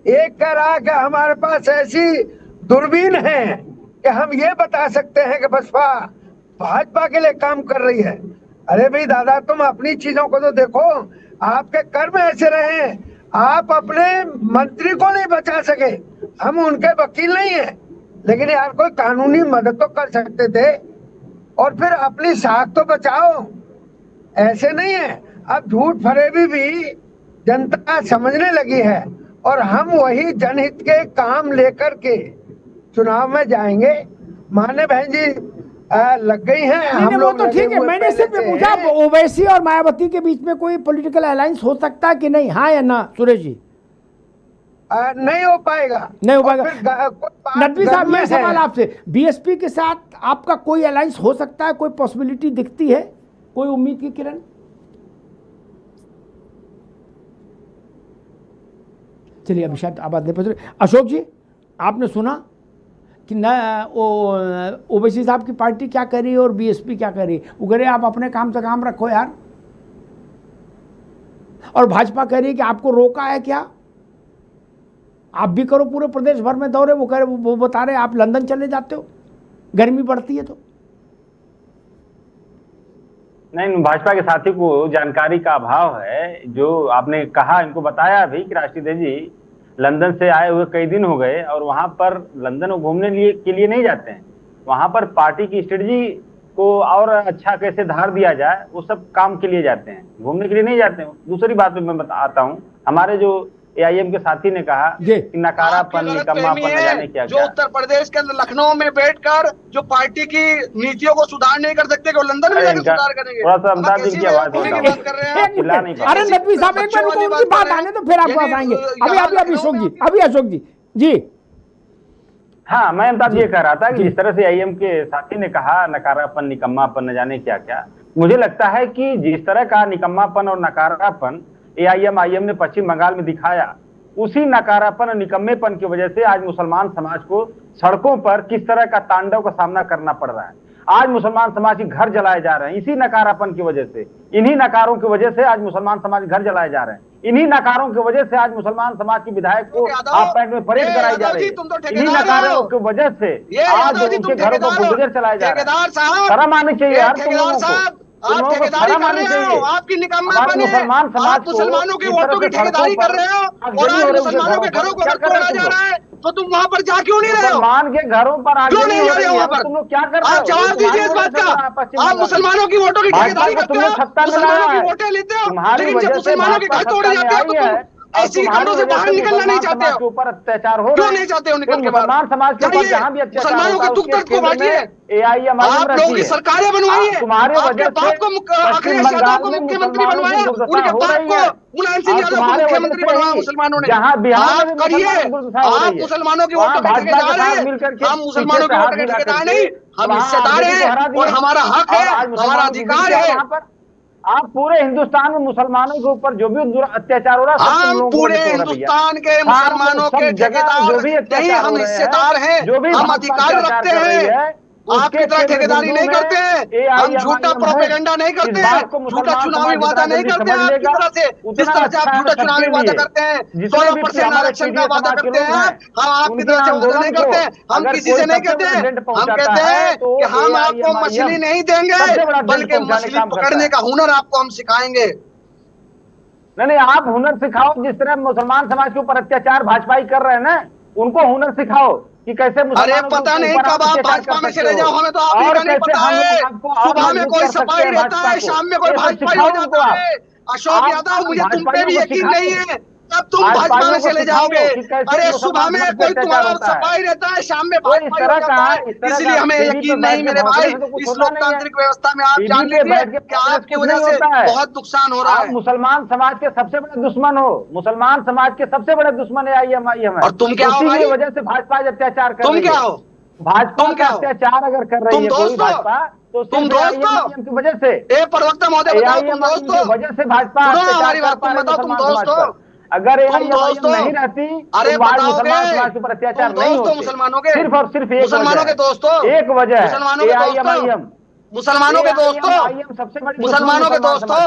एक कह रहा कि हमारे पास ऐसी दूरबीन है कि हम ये बता सकते हैं कि बसपा भाजपा के लिए काम कर रही है। अरे भाई दादा, तुम अपनी चीजों को तो देखो। आपके कर्म ऐसे रहे, आप अपने मंत्री को नहीं बचा सके, हम उनके वकील नहीं हैं, लेकिन यार कोई कानूनी मदद तो कर सकते थे और फिर अपनी साख तो बचाओ। ऐसे नहीं है। अब झूठ फरेबी भी जनता समझने लगी है और हम वही जनहित के काम लेकर के चुनाव में जाएंगे। माने बहन जी लग गई हैं, हम लोग तो ठीक है। मैंने सिर्फ पूछा ओवैसी और मायावती के बीच में कोई पॉलिटिकल अलायंस हो सकता है कि नहीं, हाँ या ना? सुरेश जी, नहीं हो पाएगा, नहीं हो पाएगा। नदवी साहब, ये सवाल आपसे, बीएसपी के साथ आपका कोई अलायंस हो सकता है? कोई पॉसिबिलिटी दिखती है, कोई उम्मीद की किरण? चलिए, अभी शायद आवाज नहीं पहुंच रही। अशोक जी, आपने सुना कि न ओवैसी साहब की पार्टी क्या कर रही है और बीएसपी क्या कर रही है? वो कह रहे आप अपने काम से काम रखो यार, और भाजपा कह रही है कि आपको रोका है क्या, आप भी करो पूरे प्रदेश भर में दौरे। वो कह रहे, वो बता रहे आप लंदन चले जाते हो, गर्मी बढ़ती है तो। नहीं, भाजपा के साथी को जानकारी का अभाव है। जो आपने कहा, इनको बताया अभी कि राष्ट्रीय जी लंदन से आए हुए कई दिन हो गए और वहां पर लंदन घूमने के लिए नहीं जाते हैं। वहां पर पार्टी की स्ट्रेटजी को और अच्छा कैसे धार दिया जाए, वो सब काम के लिए जाते हैं, घूमने के लिए नहीं जाते हैं। दूसरी बात मैं बताता हूँ, हमारे जो एआईएम के साथी ने कहा कि नकारापन, निकम्मापन न जाने क्या, जो उत्तर प्रदेश के लखनऊ में बैठकर जो पार्टी की नीतियों को सुधार नहीं कर सकते, लंदन में जाकर सुधार करेंगे। थोड़ा सा अमदाद जी की आवाज चिल्ला नहीं पा। अरे नदवी साहब, एक बार उनकी बात आने तो फिर आप आएंगे। अभी अशोक जी। हाँ, मैं अमदाद ये कह रहा था कि जिस तरह से आईएम के साथी ने कहा नकारापन, निकम्मापन न जाने क्या क्या, मुझे लगता है कि जिस तरह का निकम्मापन और नकारापन आईएम ने पश्चिम बंगाल में दिखाया, उसी नकारापन और निकम्मेपन की वजह से आज मुसलमान समाज को सड़कों पर किस तरह का तांडव का सामना करना पड़ रहा है। आज मुसलमान समाज के घर जलाए जा रहे हैं इसी नकारापन की वजह से। इन्हीं नकारों की वजह से आज मुसलमान समाज के घर जलाए जा रहे हैं। इन्हीं नकारों की वजह से आज मुसलमान समाज के विधायक को हाफ पैंट में परेड कराई जा रही है। इन्हीं नकारों की वजह से आज उनके घरों को बुलडोजर चलाए जा रहे हैं। शर्म आनी चाहिए यार तुम लोगों को। आप ठेकेदारी कर रहे हो, आपकी निकम्मेपन है। आप मुसलमानों के वोटों की ठेकेदारी कर रहे हो और आज मुसलमानों के घरों को अगर तोड़ा जा रहा है तो तुम वहां पर जा क्यों नहीं रहे हो? मुसलमान के घरों पर क्यों नहीं जा रहे हो वहां पर? तुम लोग क्या कर रहे हो? आप जवाब दीजिए इस बात का। आप मुसलमानों की वोटों की ठेकेदारी करते हो, मुसलमानों की वोटें लेते हो, लेकिन जब मुसलमानों के घर तोड़े जाते हो तो तुम ऐसी कमरों से बाहर निकलना नहीं चाहते हो। ऊपर अत्याचार हो क्यों नहीं चाहते हो निकल के बाहर? मुसलमान समाज के ऊपर जहां भी अत्याचार मुसलमानों के दुख दर्द को बांटिए। आप लोगों की सरकारें बनवाइए, तुम्हारे आपके बाप को अखिलेश यादव को मुख्यमंत्री बनवाया, उनके बाप को मुलायम सिंह यादव को मुख्यमंत्री बनवाया मुसलमानों ने। आप करिए, आप मुसलमानों की वोटों के ठेकेदार हैं। हम मुसलमानों की वोटों के ठेकेदार नहीं, हम हिस्सेदार हैं और हमारा हक है, हमारा अधिकार है। आप पूरे हिंदुस्तान में मुसलमानों के ऊपर जो भी अत्याचार हो रहा है हम पूरे हिंदुस्तान के मुसलमानों के ठेकेदार यही हम हिस्सेदार हैं, हम अधिकार रखते हैं। आपकी तरह ठेकेदारी नहीं करते हैं, हम झूठा प्रोपेगेंडा नहीं करते हैं, झूठा चुनावी वादा नहीं करते हैं आपकी तरह से। जिस तरह से आप झूठा चुनावी वादा करते हैं, 16% आरक्षण का वादा करते हैं, हम आपकी तरह से वादा नहीं करते हैं। हम किसी से नहीं कहते हैं, हम कहते हैं कि हम आपको मछली नहीं देंगे बल्कि मछली पकड़ने का हुनर आपको हम सिखाएंगे। नहीं, आप हुनर सिखाओ। जिस तरह मुसलमान समाज के ऊपर अत्याचार भाजपाई कर रहे हैं ना, उनको हुनर सिखाओ कि कैसे। अरे पता नहीं कब आप भाजपा में चले जाओ, हमें तो आप का नहीं पता है। सुबह में कोई सफाई रहता है, शाम में कोई भाजपा हो जाता है। अशोक यादव, मुझे तुम पे भी यकीन नहीं है, तब तुम भाजपा में चले जाओगे। अरे सुबह में कोई तुम्हारा सफाई रहता है, शाम में भाजपा हो जाता है, इसलिए हमें यकीन नहीं मेरे भाई। इस लोकतांत्रिक व्यवस्था में आप जान लीजिए कि आपकी वजह से बहुत नुकसान हो रहा है। मुसलमान समाज के सबसे बड़े दुश्मन हो, मुसलमान समाज के सबसे बड़े दुश्मन है IMIM। और तुम क्या हो भाई? वजह से भाजपा अत्याचार कर रही है। तुम क्या हो? भाजपा का अत्याचार अगर कर रही है कोई भाजपा तो तुम दोस्त हो की वजह से। प्रवक्ता महोदय बताओ, तुम दोस्त हो? वजह से भाजपा हमारी बात तुम बताओ, तुम दोस्त हो? अगर AIMIM नहीं रहती अरे मुसलमान समाज के ऊपर अत्याचार नहीं होते। मुसलमानों के सिर्फ और सिर्फ मुसलमानों के दोस्तों, एक वजह है AIMIM। मुसलमानों के दोस्तों, सबसे बड़ी मुसलमानों के दोस्तों,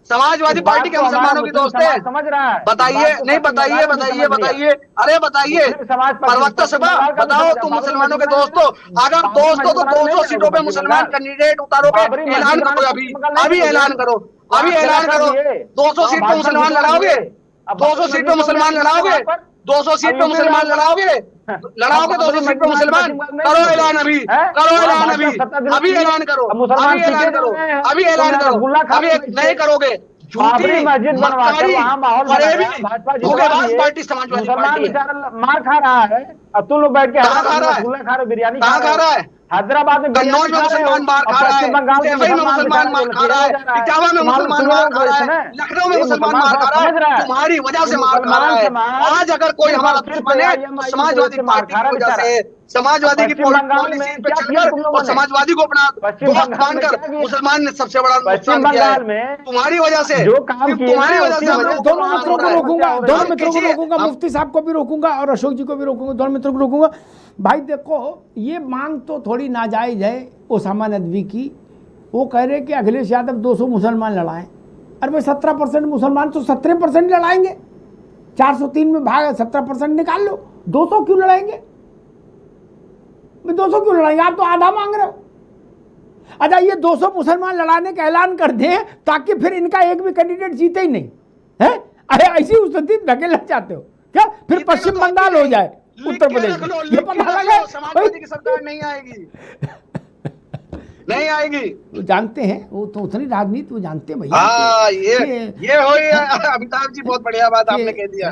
समाजवादी पार्टी के मुसलमानों की दोस्त है। समझ रहा है? बताइए, नहीं बताइए, बताइए, बताइए। अरे बताइए, प्रवक्ता सभा बताओ, तुम मुसलमानों के दोस्तों। अगर दोस्तों तो 200 सीटों पे मुसलमान कैंडिडेट उतारोगे, ऐलान करो अभी, अभी ऐलान करो, अभी ऐलान करो। 200 सीट पे मुसलमान लड़ाओगे, 200 सीट पे मुसलमान लड़ाओगे, 200 सीट पे मुसलमान लड़ाओगे, लड़ाओगे 200 सीट पे मुसलमान। करो ऐलान अभी, करो ऐलान अभी, अभी ऐलान करो, अभी ऐलान करो, अभी ऐलान करो। अभी नहीं करोगे, झूठी मक्कारी पार्टी समाजवादी पार्टी मार खा रहा है। अब तुम लोग बैठ के गुल्ला खा रहे, बिरयानी खा रहा है। हैदराबाद में कन्नौज में मुसलमान मार खा रहा है, मुंबई में मुसलमान मार खा रहा है, इटावा में मुसलमान मार खा रहा है, लखनऊ में मुसलमान मार खा रहा है, तुम्हारी वजह से मार खा रहा है। आज अगर कोई हमारा दुश्मन है तो समाजवादी पार्टी की वजह से, समाजवादी की पॉलिसी पे चलकर और समाजवादी को अपना दोस्त मानकर मुसलमान ने सबसे बड़ा नुकसान किया है तुम्हारी वजह से। जो काम किया तुम्हारी वजह से दोनों मित्रों को रोकूंगा, दोनों मित्रों को रोकूंगा, मुफ्ती साहब को भी रोकूंगा और अशोक जी को भी रोकूंगा, दोनों मित्रों को रोकूंगा। भाई देखो, ये मांग तो थोड़ी नाजायज है ओसामा नदवी की। वो कह रहे कि अखिलेश यादव 200 मुसलमान लड़ाएं। अरे भाई 17% मुसलमान तो 17% लड़ाएंगे। 403 में भाग 17% निकाल लो, 200 क्यों लड़ाएंगे? 200 क्यों लड़ाएंगे? आप तो आधा मांग रहे हो। अच्छा, ये 200 मुसलमान लड़ाने का ऐलान कर दें ताकि फिर इनका एक भी कैंडिडेट जीते ही नहीं है। अरे ऐसी स्थिति धकेलना चाहते हो क्या? फिर पश्चिम बंगाल हो जाए, उत्तर प्रदेश, ये पता लगा समाजवादी की सरकार नहीं आएगी, नहीं आएगी। वो जानते हैं, वो तो उतनी राजनीति वो जानते हैं भैया। हाँ, ये हो अमिताभ जी, बहुत बढ़िया बात आपने कह दिया।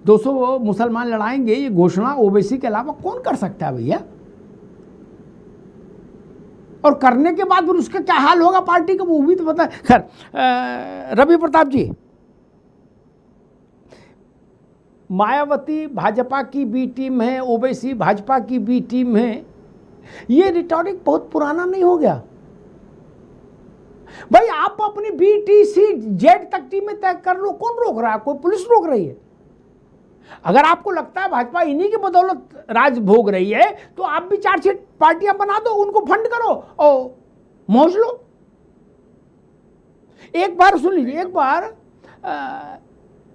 200 मुसलमान लड़ाएंगे, ये घोषणा ओबीसी के अलावा कौन कर सकता है भैया? और करने के बाद फिर उसका क्या हाल होगा पार्टी का, वो भी तो पता है। खैर, रवि प्रताप जी, मायावती भाजपा की बी टीम है, ओवैसी भाजपा की बी टीम है, ये रिटॉरिक बहुत पुराना नहीं हो गया भाई? आप अपनी BTC जेड तक टीमें तय कर लो, कौन रोक रहा है? कोई पुलिस रोक रही है? अगर आपको लगता है भाजपा इन्हीं की बदौलत राज भोग रही है तो आप भी 4-6 पार्टियां बना दो, उनको फंड करो और मौज लो। एक बार सुन लीजिए, एक बार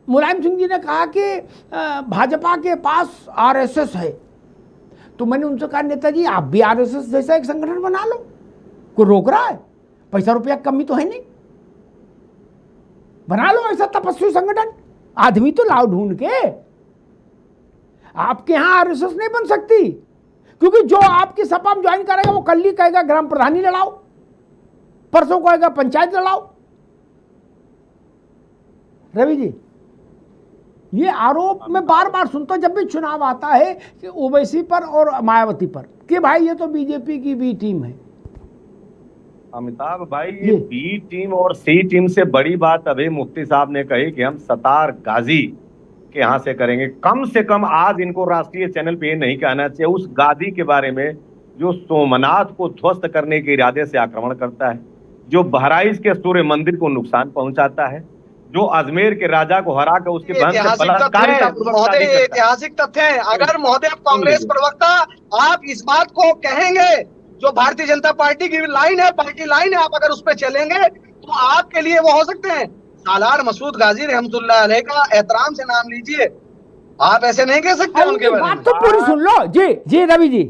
मुलायम सिंह जी ने कहा कि भाजपा के पास आरएसएस है, तो मैंने उनसे कहा नेताजी आप भी आरएसएस जैसा एक संगठन बना लो, कोई रोक रहा है? पैसा रुपया की कमी तो है नहीं, बना लो ऐसा तपस्वी संगठन, आदमी तो लाओ ढूंढ के। आपके यहां आरएसएस नहीं बन सकती, क्योंकि जो आपकी सपा में ज्वाइन करेगा वो कल ही कहेगा ग्राम प्रधानी लड़ाओ, परसों कहेगा पंचायत लड़ाओ। रवि जी, ये आरोप मैं बार बार सुनता हूं जब भी चुनाव आता है कि ओवैसी पर और मायावती पर कि भाई ये तो बीजेपी की बी टीम है। अमिताभ भाई, ये बी टीम और सी टीम से बड़ी बात अभी मुफ्ती साहब ने कही कि हम सतार गाजी के यहां से करेंगे। कम से कम आज इनको राष्ट्रीय चैनल पे ये नहीं कहना चाहिए उस गादी के बारे में जो सोमनाथ को ध्वस्त करने के इरादे से आक्रमण करता है, जो बहराइच के सूर्य मंदिर को नुकसान पहुंचाता है, जो अजमेर के राजा को हरा कर उसके ऐतिहासिक तथ्य है। अगर महोदय कांग्रेस प्रवक्ता आप इस बात को कहेंगे, जो भारतीय जनता पार्टी की लाइन है, पार्टी लाइन है, आप अगर उस पर चलेंगे तो आपके लिए वो हो सकते हैं। सालार मसूद गाजी रहमतुल्लाह अलैह का एहतराम से नाम लीजिए, आप ऐसे नहीं कह सकते उनके बारे में। बात तो पूरी सुन लो जी। जी रवि जी,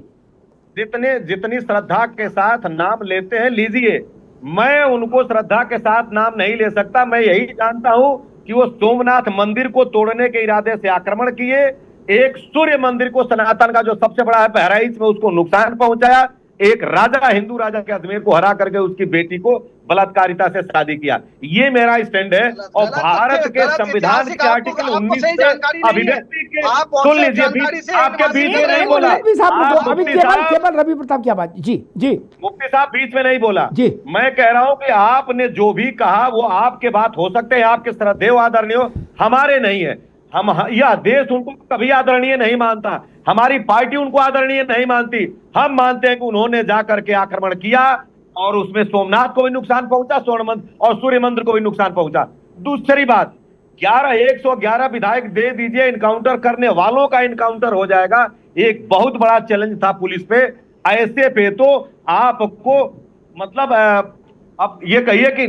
जितनी श्रद्धा के साथ नाम लेते हैं लीजिए, मैं उनको श्रद्धा के साथ नाम नहीं ले सकता। मैं यही जानता हूं कि वो सोमनाथ मंदिर को तोड़ने के इरादे से आक्रमण किए, एक सूर्य मंदिर को सनातन का जो सबसे बड़ा है बहराइच में उसको नुकसान पहुंचाया, एक राजा हिंदू राजा के अजमेर को हरा करके उसकी बेटी को बलात्कारिता से शादी किया। ये मेरा स्टैंड है। और भारत के संविधान के आर्टिकल 19 से अभिव्यक्ति के सुन लीजिए, आपके बीच में नहीं बोला अभी केवल रवि प्रताप की आवाज। जी जी, मुफ्ती साहब बीच में नहीं बोला जी। मैं कह रहा हूं कि आपने जो भी कहा वो आपके बात हो सकते हैं, आपके श्रद्धेय आदरणीय, हमारे नहीं है। हम यह देश उनको कभी आदरणीय नहीं मानता, हमारी पार्टी उनको आदरणीय नहीं मानती। हम मानते हैं कि उन्होंने जाकर के आक्रमण किया और उसमें सोमनाथ को भी नुकसान पहुंचा, स्वर्ण मंदिर और सूर्य मंदिर को भी नुकसान पहुंचा। दूसरी बात, 111 विधायक दे दीजिए, इनकाउंटर करने वालों का इनकाउंटर हो जाएगा। एक बहुत बड़ा चैलेंज था पुलिस पे। ऐसे पे तो आपको मतलब अब ये कहिए कि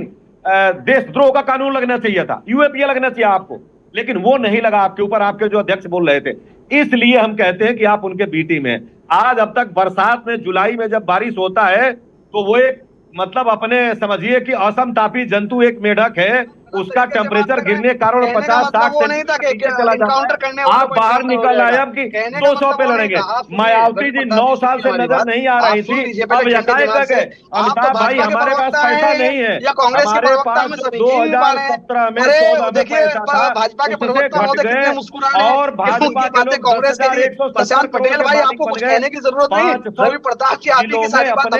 देशद्रोह का कानून लगना चाहिए था, यूएपीए लगना चाहिए आपको, लेकिन वो नहीं लगा आपके ऊपर। आपके जो अध्यक्ष बोल रहे थे, इसलिए हम कहते हैं कि आप उनके बीटी में। आज अब तक बरसात में, जुलाई में जब बारिश होता है तो वो एक मतलब अपने समझिए कि असम तापी जंतु एक मेढक है, उसका टेम्परेचर गिरने के कारण 50-60 सेंटीमीटर चला जाता है। आप बाहर निकल आए अब कि 200 पे लड़ेंगे। मायावती जी 9 साल से नजर नहीं आ रही थी, अब यकाएक गए। अमिताभ भाई हमारे पास पैसा नहीं है, हमारे पास 2017 में 14 में पैसा था, उससे घट गए और भाजपा के लोग कांग्रेस के लिए प्रशांत पटेल भाई आपको कुछ कहने की जरूरत नहीं। रवि प्रताप की आपकी की सारी बात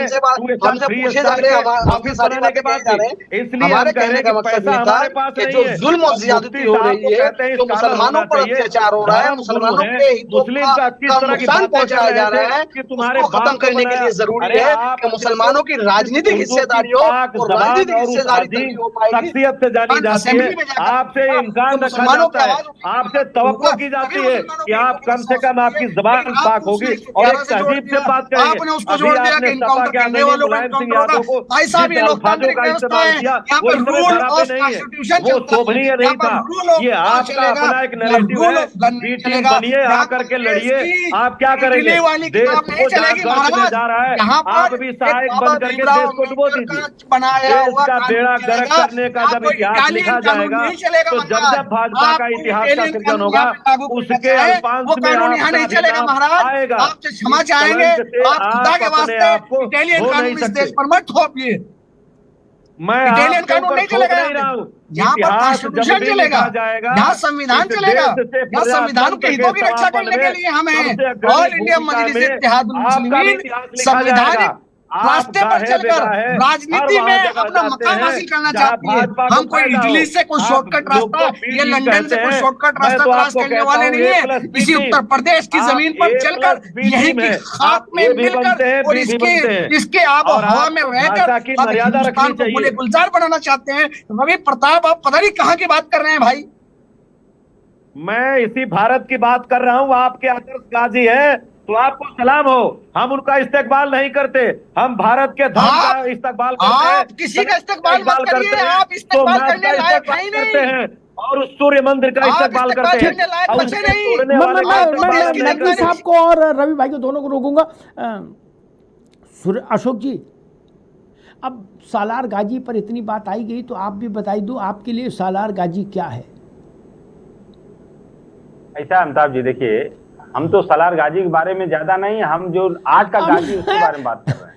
हमसे पूछे जा रहे हैं, आपकी सारी बातें कही जा रहे हैं। इसलिए हम कह रहे हैं कि पैसा हमारे पास कि जो जुल्म और ज्यादती हो रही है, जो मुसलमानों पर अत्याचार हो रहा है, मुसलमानों के हितों का नुकसान पहुंचाया जा रहा है, उसको खत्म करने के लिए जरूरी है कि मुसलमानों की राजनीतिक हिस्सेदारी हो और राजनीतिक हिस्सेदारी तभी हो पाएगी शख्सियत से जानी जाती है। आपसे इंसान रखा जाता है, आपसे तवक्को की जाती है कि आप कम से कम आपकी जबान पाक होगी और एक तहजीब से बात करेंगे। आपने उसको जोड़ दिया कि इनकाउंटर करने वालों का इनकाउंटर होगा। भाई साहब, ये लोकतांत्रिक व्यवस्था है, यहाँ पर रूल और कॉन्स्टिट्यूशन वो शोभनीय नहीं था। ये आपका अपना एक नैरेटिव है, बी टीम बनिए, आकर के लड़िए। आप क्या करेंगे? देश को गर्क में जा रहा है, आप भी सहायक बन करके देश को डुबो दीजिए। देश का बेड़ा गर्क करने का जब इतिहास लिखा जाएगा तो जब जब भाजपा का इतिहास का सृजन होगा उसके अल्पांश में आपका आएगा। आपसे क्षमा चाहेंगे, आप खुदा के वास्ते इटालियन कानून इस देश पर मत थोपिए। मैं इटालियन कानून नहीं चलेगा, यहाँ पर कॉन्स्टिट्यूशन चलेगा, यहाँ संविधान चलेगा, यहाँ संविधान के हितों की रक्षा करने के लिए हम हैं। ऑल इंडिया मजलिस इत्तेहादुल मुस्लिमीन संवैधानिक रास्ते पर चलकर राजनीति में अपना मकाम हासिल करना चाहती है। हम कोई इटली से कोई शॉर्टकट रास्ता या लंदन से कोई शॉर्टकट रास्ता तलाश करने वाले नहीं है। इसी उत्तर प्रदेश की जमीन पर चलकर यहीं की खाक में मिलकर और इसके आब हवा में रहकर हिंदुस्तान को पूरे गुलजार बनाना चाहते हैं। रवि प्रताप, आप पता नहीं कहाँ की बात कर रहे हैं भाई। मैं इसी भारत की बात कर रहा हूँ, आपके आदर्श गाजी है तो आपको सलाम हो। हम उनका इस्तेकबाल नहीं करते, हम भारत के धर्म का इस्तेकबाल करते हैं। आप किसी का इस्तेकबाल मत करिए, करते हैं, आप इस्तेकबाल सोमनाथ करने का लायक है ही इस्तेकबाल नहीं। करते हैं और उस सूर्य मंदिर का आप इस्तेकबाल इस्तेकबाल करते हैं। करने लायक और बचे उसके नहीं। तोड़ने वाले का इस्तेकबाल नहीं नकवी करते। साहब को और रवि भाई को दोनों को रोकूंगा। अशोक जी, अब सालार गाजी पर इतनी बात आई गई तो आप भी बताई दो, आपके लिए सालार गाजी क्या है? ऐसा अमिताभ जी, देखिए हम तो सालार गाजी के बारे में ज्यादा नहीं, हम जो आज का गाजी उसके बारे में बात कर रहे हैं।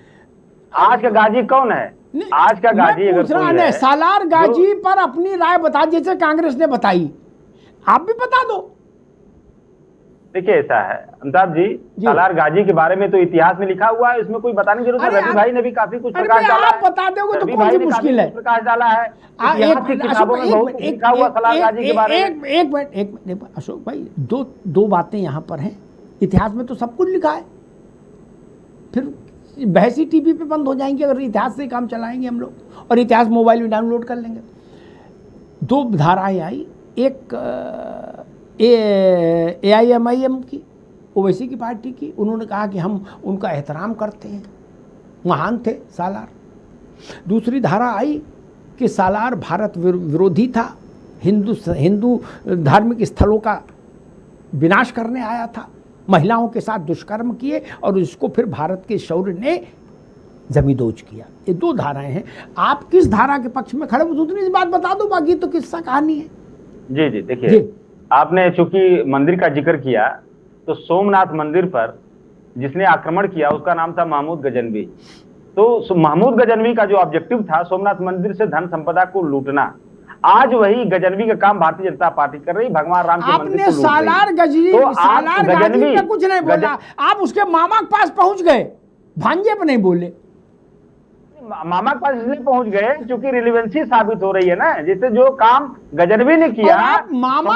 आज का गाजी कौन है? आज का गाजी अगर कोई है, सालार गाजी पर अपनी राय बता, जैसे कांग्रेस ने बताई, आप भी बता दो। देखिए ऐसा है अमिताभ जी, सालार गाजी के बारे में तो इतिहास में लिखा हुआ है, इसमें कोई बताने की जरूरत है। रवि भाई ने भी काफी कुछ प्रकाश डाला है। आप बता दोगे तो रवि कौन भाई सी ने मुश्किल काफी है? कुछ प्रकाश डाला है, इतिहास की किताबों में बहुत कुछ लिखा हुआ सालार गाजी के बारे में। एक मिनट अशोक भाई, दो बातें यहाँ पर हैं। इतिहास में तो सब कुछ लिखा है, फिर बहसी टीवी पे बंद हो जाएंगे अगर इतिहास से काम चलाएंगे हम लोग, और इतिहास मोबाइल में डाउनलोड कर लेंगे। दो धाराएं आई, एक AIMIM की, ओवैसी की पार्टी की, उन्होंने कहा कि हम उनका एहतराम करते हैं, महान थे सालार। दूसरी धारा आई कि सालार भारत विरोधी था, हिंदू धार्मिक स्थलों का विनाश करने आया था, महिलाओं के साथ दुष्कर्म किए और उसको फिर भारत के शौर्य ने जमींदोज किया। ये दो धाराएं हैं, आप किस धारा के पक्ष में खड़े हो दूसरी बात बता दो, बाकी तो किस्सा कहानी है। जी जी, देखिए आपने चूंकि मंदिर का जिक्र किया, तो सोमनाथ मंदिर पर जिसने आक्रमण किया उसका नाम था महमूद गजनवी। तो महमूद गजनवी का जो ऑब्जेक्टिव था सोमनाथ मंदिर से धन संपदा को लूटना, आज वही गजनवी का काम भारतीय जनता पार्टी कर रही, भगवान राम के मंदिर को लूट रही। सालार गाजी पे कुछ नहीं बोला, आप उसके मामा के पास पहुंच गए, भांजे पे नहीं बोले। मामा के पास इसलिए पहुंच गए क्योंकि रिलेवेंसी साबित हो रही है ना, जैसे जो काम गजनवी ने किया। आप मामा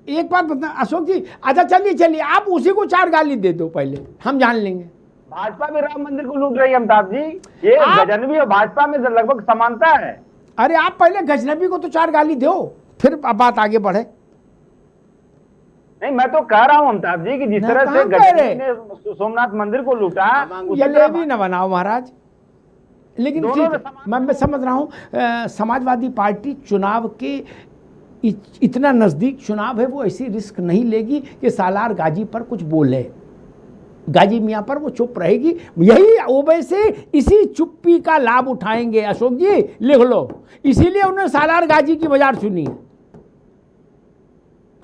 एक बात बता अशोक जी, अच्छा चलिए आप उसी को 4 गाली दे दो, पहले हम जान लेंगे। भाजपा भी राम मंदिर को लूट रही है अमिताभ जी, ये गजनवी और भाजपा में लगभग समानता है। अरे आप पहले गजनवी को तो 4 गाली दो, फिर बात आगे बढ़े। नहीं, मैं तो कह रहा हूं अमिताभ जी कि जिस तरह से गजनवी ने सोमनाथ मंदिर को लूटा, जलेबी न बनाओ महाराज। लेकिन मैं समझ रहा हूं समाजवादी पार्टी चुनाव के इतना नजदीक चुनाव है, वो ऐसी रिस्क नहीं लेगी कि सालार गाजी पर कुछ बोले, गाजी मियाँ पर वो चुप रहेगी। यही ओवैसी इसी चुप्पी का लाभ उठाएंगे अशोक जी, लिख लो। इसीलिए उन्होंने सालार गाजी की बाजार सुनी।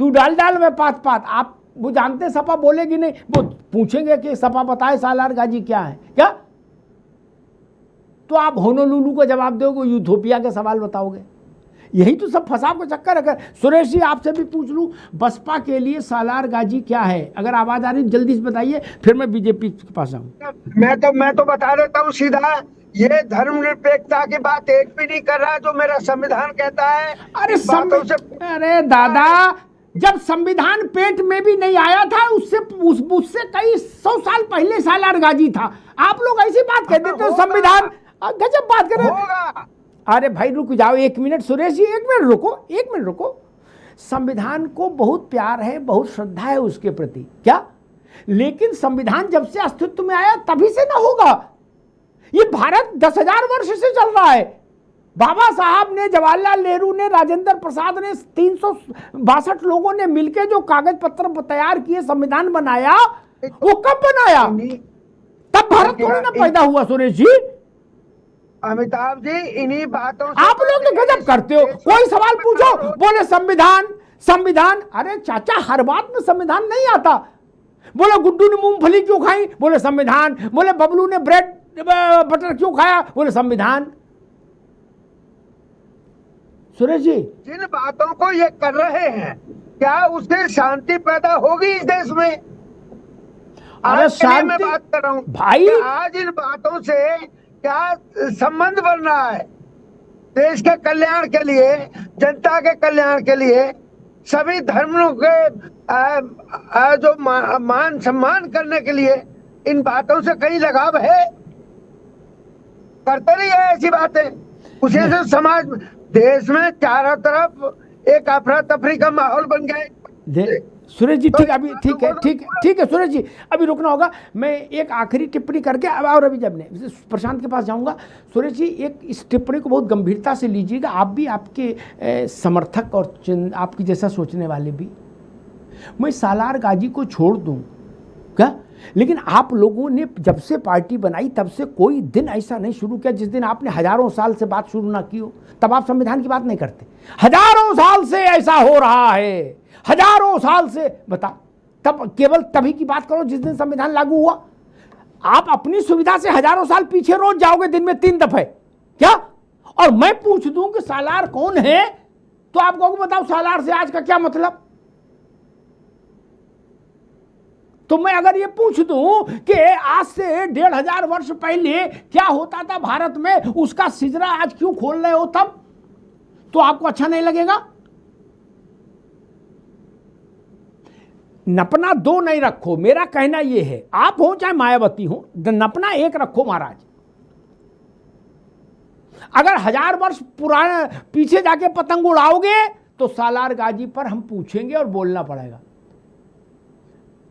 तू डाल में पात आप वो जानते सपा बोलेगी नहीं, वो पूछेंगे कि सपा बताए सालार गाजी क्या है, क्या तो आप होनोलुलु का जवाब दोगे, यूथोपिया के सवाल बताओगे। यही तो सब फसाव का चक्कर है। सुरेश जी आपसे भी पूछ लूं, बसपा के लिए सालार गाजी क्या है? अगर आवाज आ रही जल्दी से बताइए, फिर मैं बीजेपी के पास आऊं। मैं तो बता देता हूँ सीधा, ये धर्मनिरपेक्षता की बात एक भी नहीं कर रहा जो मेरा संविधान कहता है। अरे दादा, जब संविधान पेट में भी नहीं आया था उससे कई 100 साल पहले सालार गाजी था। आप लोग ऐसी बात कहते थे संविधान, गजब बात कर रहे हैं। अरे भाई रुक जाओ 1 मिनट सुरेश जी, 1 मिनट रुको। संविधान को बहुत प्यार है, बहुत श्रद्धा है उसके प्रति, क्या? लेकिन संविधान जब से अस्तित्व में आया तभी से ना होगा। ये भारत 10,000 वर्ष से चल रहा है। बाबा साहब ने, जवाहरलाल नेहरू ने, राजेंद्र प्रसाद ने, 362 लोगों ने मिलकर जो कागज पत्र तैयार किए, संविधान बनाया, वो कब बनाया? तब भारत थोड़ी ना पैदा हुआ सुरेश जी। अमिताभ जी इन्हीं बातों से आप लोग तो गजब करते हो। कोई सवाल पूछो बोले संविधान। अरे चाचा, हर बात में संविधान नहीं आता। बोले गुड्डू ने मूंगफली क्यों खाई? बोले संविधान। बोले बबलू ने ब्रेड बटर क्यों खाया? बोले संविधान। सुरेश जी, जिन बातों को ये कर रहे हैं, क्या उससे शांति पैदा होगी इस देश में? अरे शांति, मैं बात कर रहा हूँ भाई, आज इन बातों से क्या संबंध बन रहा है? देश के कल्याण के लिए, जनता के कल्याण के लिए, सभी धर्मों के जो मान सम्मान करने के लिए इन बातों से कहीं लगाव है? करते नहीं है ऐसी बातें। उसी से समाज, देश में चारों तरफ एक अफरा तफरी का माहौल बन गया। सुरेश जी ठीक, अभी ठीक है, ठीक है सुरेश जी, अभी रुकना होगा। मैं एक आखिरी टिप्पणी करके अब और अभी जब ने प्रशांत के पास जाऊंगा। सुरेश जी एक इस टिप्पणी को बहुत गंभीरता से लीजिएगा, आप भी, आपके समर्थक और आपकी जैसा सोचने वाले भी। मैं सालार गाजी को छोड़ दूं क्या, लेकिन आप लोगों ने जब से पार्टी बनाई तब से कोई दिन ऐसा नहीं शुरू किया जिस दिन आपने हजारों साल से बात शुरू ना की हो। तब आप संविधान की बात नहीं करते। हजारों साल से ऐसा हो रहा है, हजारों साल से, बता तब केवल तभी की बात करो जिस दिन संविधान लागू हुआ। आप अपनी सुविधा से हजारों साल पीछे रोज जाओगे दिन में 3 दफे क्या? और मैं पूछ दूं कि सालार कौन है तो आप कहोगे बताओ सालार से आज का क्या मतलब। तो मैं अगर ये पूछ दूं कि आज से 1500 वर्ष पहले क्या होता था भारत में, उसका सिजरा आज क्यों खोल रहे हो तब, तो आपको अच्छा नहीं लगेगा। नपना 2 नहीं रखो, मेरा कहना यह है, आप हो चाहे मायावती हो, नपना 1 रखो महाराज। अगर 1000 वर्ष पुराने पीछे जाके पतंग उड़ाओगे तो सालार गाजी पर हम पूछेंगे और बोलना पड़ेगा।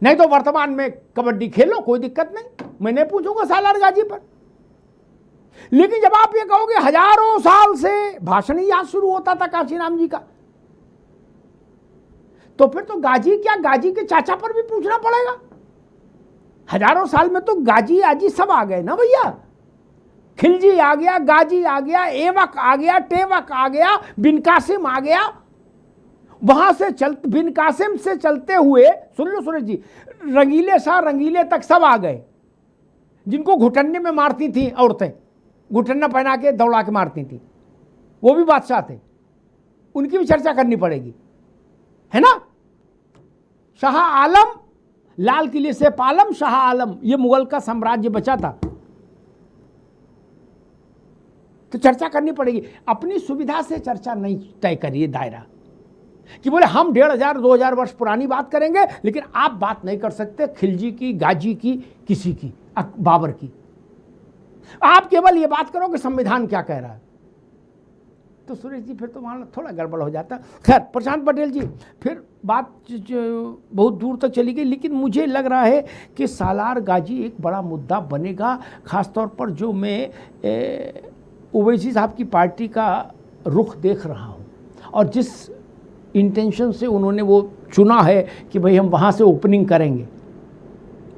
नहीं तो वर्तमान में कबड्डी खेलो, कोई दिक्कत नहीं, मैं नहीं पूछूंगा सालार गाजी पर। लेकिन जब आप ये कहोगे हजारों साल से भाषण ही याद शुरू होता था काशीराम जी का, तो फिर तो गाजी क्या, गाजी के चाचा पर भी पूछना पड़ेगा। हजारों साल में तो गाजी आजी सब आ गए ना भैया। खिलजी आ गया, गाजी आ गया, एवक आ गया, टेवक आ गया, बिन कासिम आ गया। वहां से बिन कासिम से चलते हुए, सुन लो सुरेश जी, रंगीले शाह रंगीले तक सब आ गए, जिनको घुटन्ने में मारती थी औरतें, घुटन्ना पहना के दौड़ा के मारती थी, वो भी बादशाह थे, उनकी भी चर्चा करनी पड़ेगी, है ना। शाह आलम, लाल किले से पालम, शाह आलम, ये मुगल का साम्राज्य बचा था, तो चर्चा करनी पड़ेगी। अपनी सुविधा से चर्चा नहीं तय करिए दायरा कि बोले हम 1500-2000 वर्ष पुरानी बात करेंगे, लेकिन आप बात नहीं कर सकते खिलजी की, गाजी की, किसी की, बाबर की। आप केवल ये बात करो कि संविधान क्या कह रहा है, तो सुरेश जी फिर तो वहाँ थोड़ा गड़बड़ हो जाता। खैर प्रशांत पटेल जी, फिर बात बहुत दूर तक चली गई, लेकिन मुझे लग रहा है कि सालार गाजी एक बड़ा मुद्दा बनेगा, खासतौर पर जो मैं ओवैसी साहब की पार्टी का रुख देख रहा हूँ और जिस इंटेंशन से उन्होंने वो चुना है कि भाई हम वहाँ से ओपनिंग करेंगे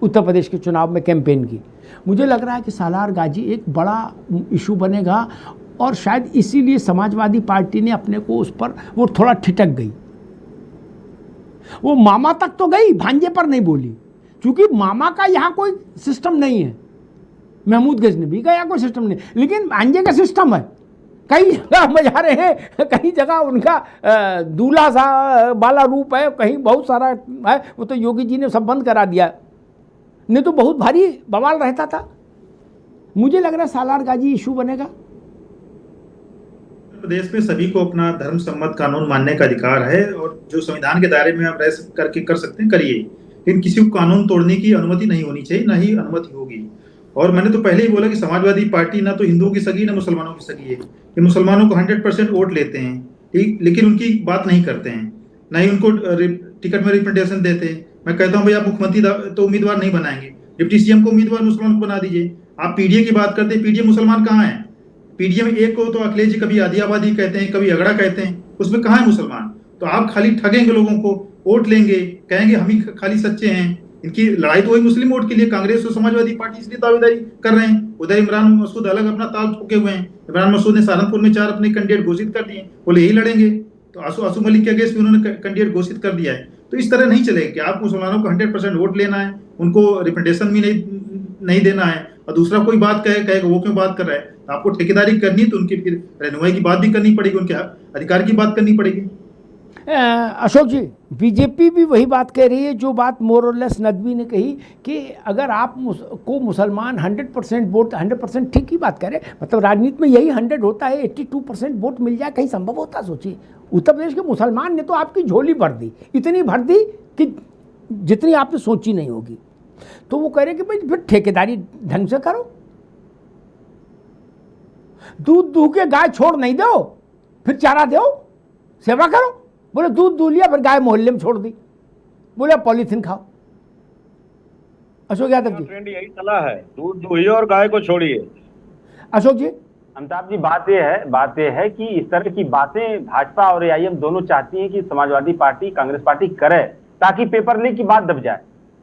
उत्तर प्रदेश के चुनाव में कैंपेन की, मुझे लग रहा है कि सालार गाजी एक बड़ा इशू बनेगा। और शायद इसीलिए समाजवादी पार्टी ने अपने को उस पर, वो थोड़ा ठिठक गई, वो मामा तक तो गई, भांजे पर नहीं बोली, क्योंकि मामा का यहाँ कोई सिस्टम नहीं है, महमूद गजनबी का यहाँ कोई सिस्टम नहीं, लेकिन भांजे का सिस्टम है। कई जगह मजा रहे हैं, कहीं जगह उनका दूल्हा सा वाला रूप है, कहीं बहुत सारा है, वो तो योगी जी ने सब बंद करा दिया, नहीं तो बहुत भारी बवाल रहता था। मुझे लग रहा है सालार गाजी इशू बनेगा। प्रदेश में सभी को अपना धर्म सम्मत कानून मानने का अधिकार है और जो संविधान के दायरे में आप रह करके कर सकते हैं करिए, लेकिन किसी को कानून तोड़ने की अनुमति नहीं होनी चाहिए, ना ही अनुमति होगी। और मैंने तो पहले ही बोला कि समाजवादी पार्टी ना तो हिंदुओं की सगी ना मुसलमानों की सगी है। ये मुसलमानों को 100% वोट लेते हैं, ठीक, लेकिन उनकी बात नहीं करते हैं, ना ही उनको टिकट में रिप्रेजेंटेशन देते हैं। मैं कहता हूँ भाई आप मुख्यमंत्री तो उम्मीदवार नहीं बनाएंगे, डिप्टी सीएम को उम्मीदवार मुसलमान को बना दीजिए। आप पीडीए की बात करते हैं, पीडीए मुसलमान कहाँ है? पीडीए में एक को तो अखिलेश जी कभी आदियाबादी कहते हैं, कभी अगड़ा कहते हैं, उसमें कहाँ है मुसलमान? तो आप खाली ठगेंगे लोगों को, वोट लेंगे, कहेंगे हम ही खाली सच्चे हैं। इनकी लड़ाई तो वही मुस्लिम वोट के लिए, कांग्रेस और समाजवादी पार्टी इसलिए दावेदारी कर रहे हैं। उधर इमरान मसूद अलग अपना ताल ठोके हुए हैं। इमरान मसूद ने सहारनपुर में 4 अपने कैंडिडेट घोषित कर दिए, बोले यही लड़ेंगे। तो आसू मलिक के अगेंस्ट भी उन्होंने कैंडिडेट घोषित कर दिया है। तो इस तरह नहीं चलेगा कि आप मुसलमानों को 100% वोट लेना है, उनको रिप्रेजेंटेशन भी नहीं देना है, और दूसरा कोई बात कहेगा वो क्यों बात कर रहा है। तो आपको ठेकेदारी करनी है तो उनकी फिर रहनुमाई की बात भी करनी पड़ेगी, उनके अधिकार की बात करनी पड़ेगी। अशोक जी, बीजेपी भी वही बात कह रही है जो बात मोर और लेस नदवी ने कही कि अगर आप को मुसलमान 100% वोट, 100% ठीक ही बात कह रहे, मतलब राजनीति में यही 100 होता है, 82% वोट मिल जाए कहीं संभव होता? सोचिए, उत्तर प्रदेश के मुसलमान ने तो आपकी झोली भर दी, इतनी भर दी कि जितनी आपने सोची नहीं होगी। तो वो कह रहे कि भाई फिर ठेकेदारी ढंग से करो, दूध दूह के गाय छोड़ नहीं दो, फिर चारा दो, सेवा करो। बोले दूध दूह लिया फिर गाय मोहल्ले में छोड़ दी, बोले आप पॉलीथीन खाओ। अशोक यादव जी, ट्रेंड यही चला है, दूध दुहिए और गाय को छोड़िए। अशोक जी। अमिताभ जी, बात यह है कि इस तरह की बातें भाजपा और एआईएम दोनों चाहती हैं कि समाजवादी पार्टी, कांग्रेस पार्टी करे, ताकि पेपर लीक की बात दब जाए,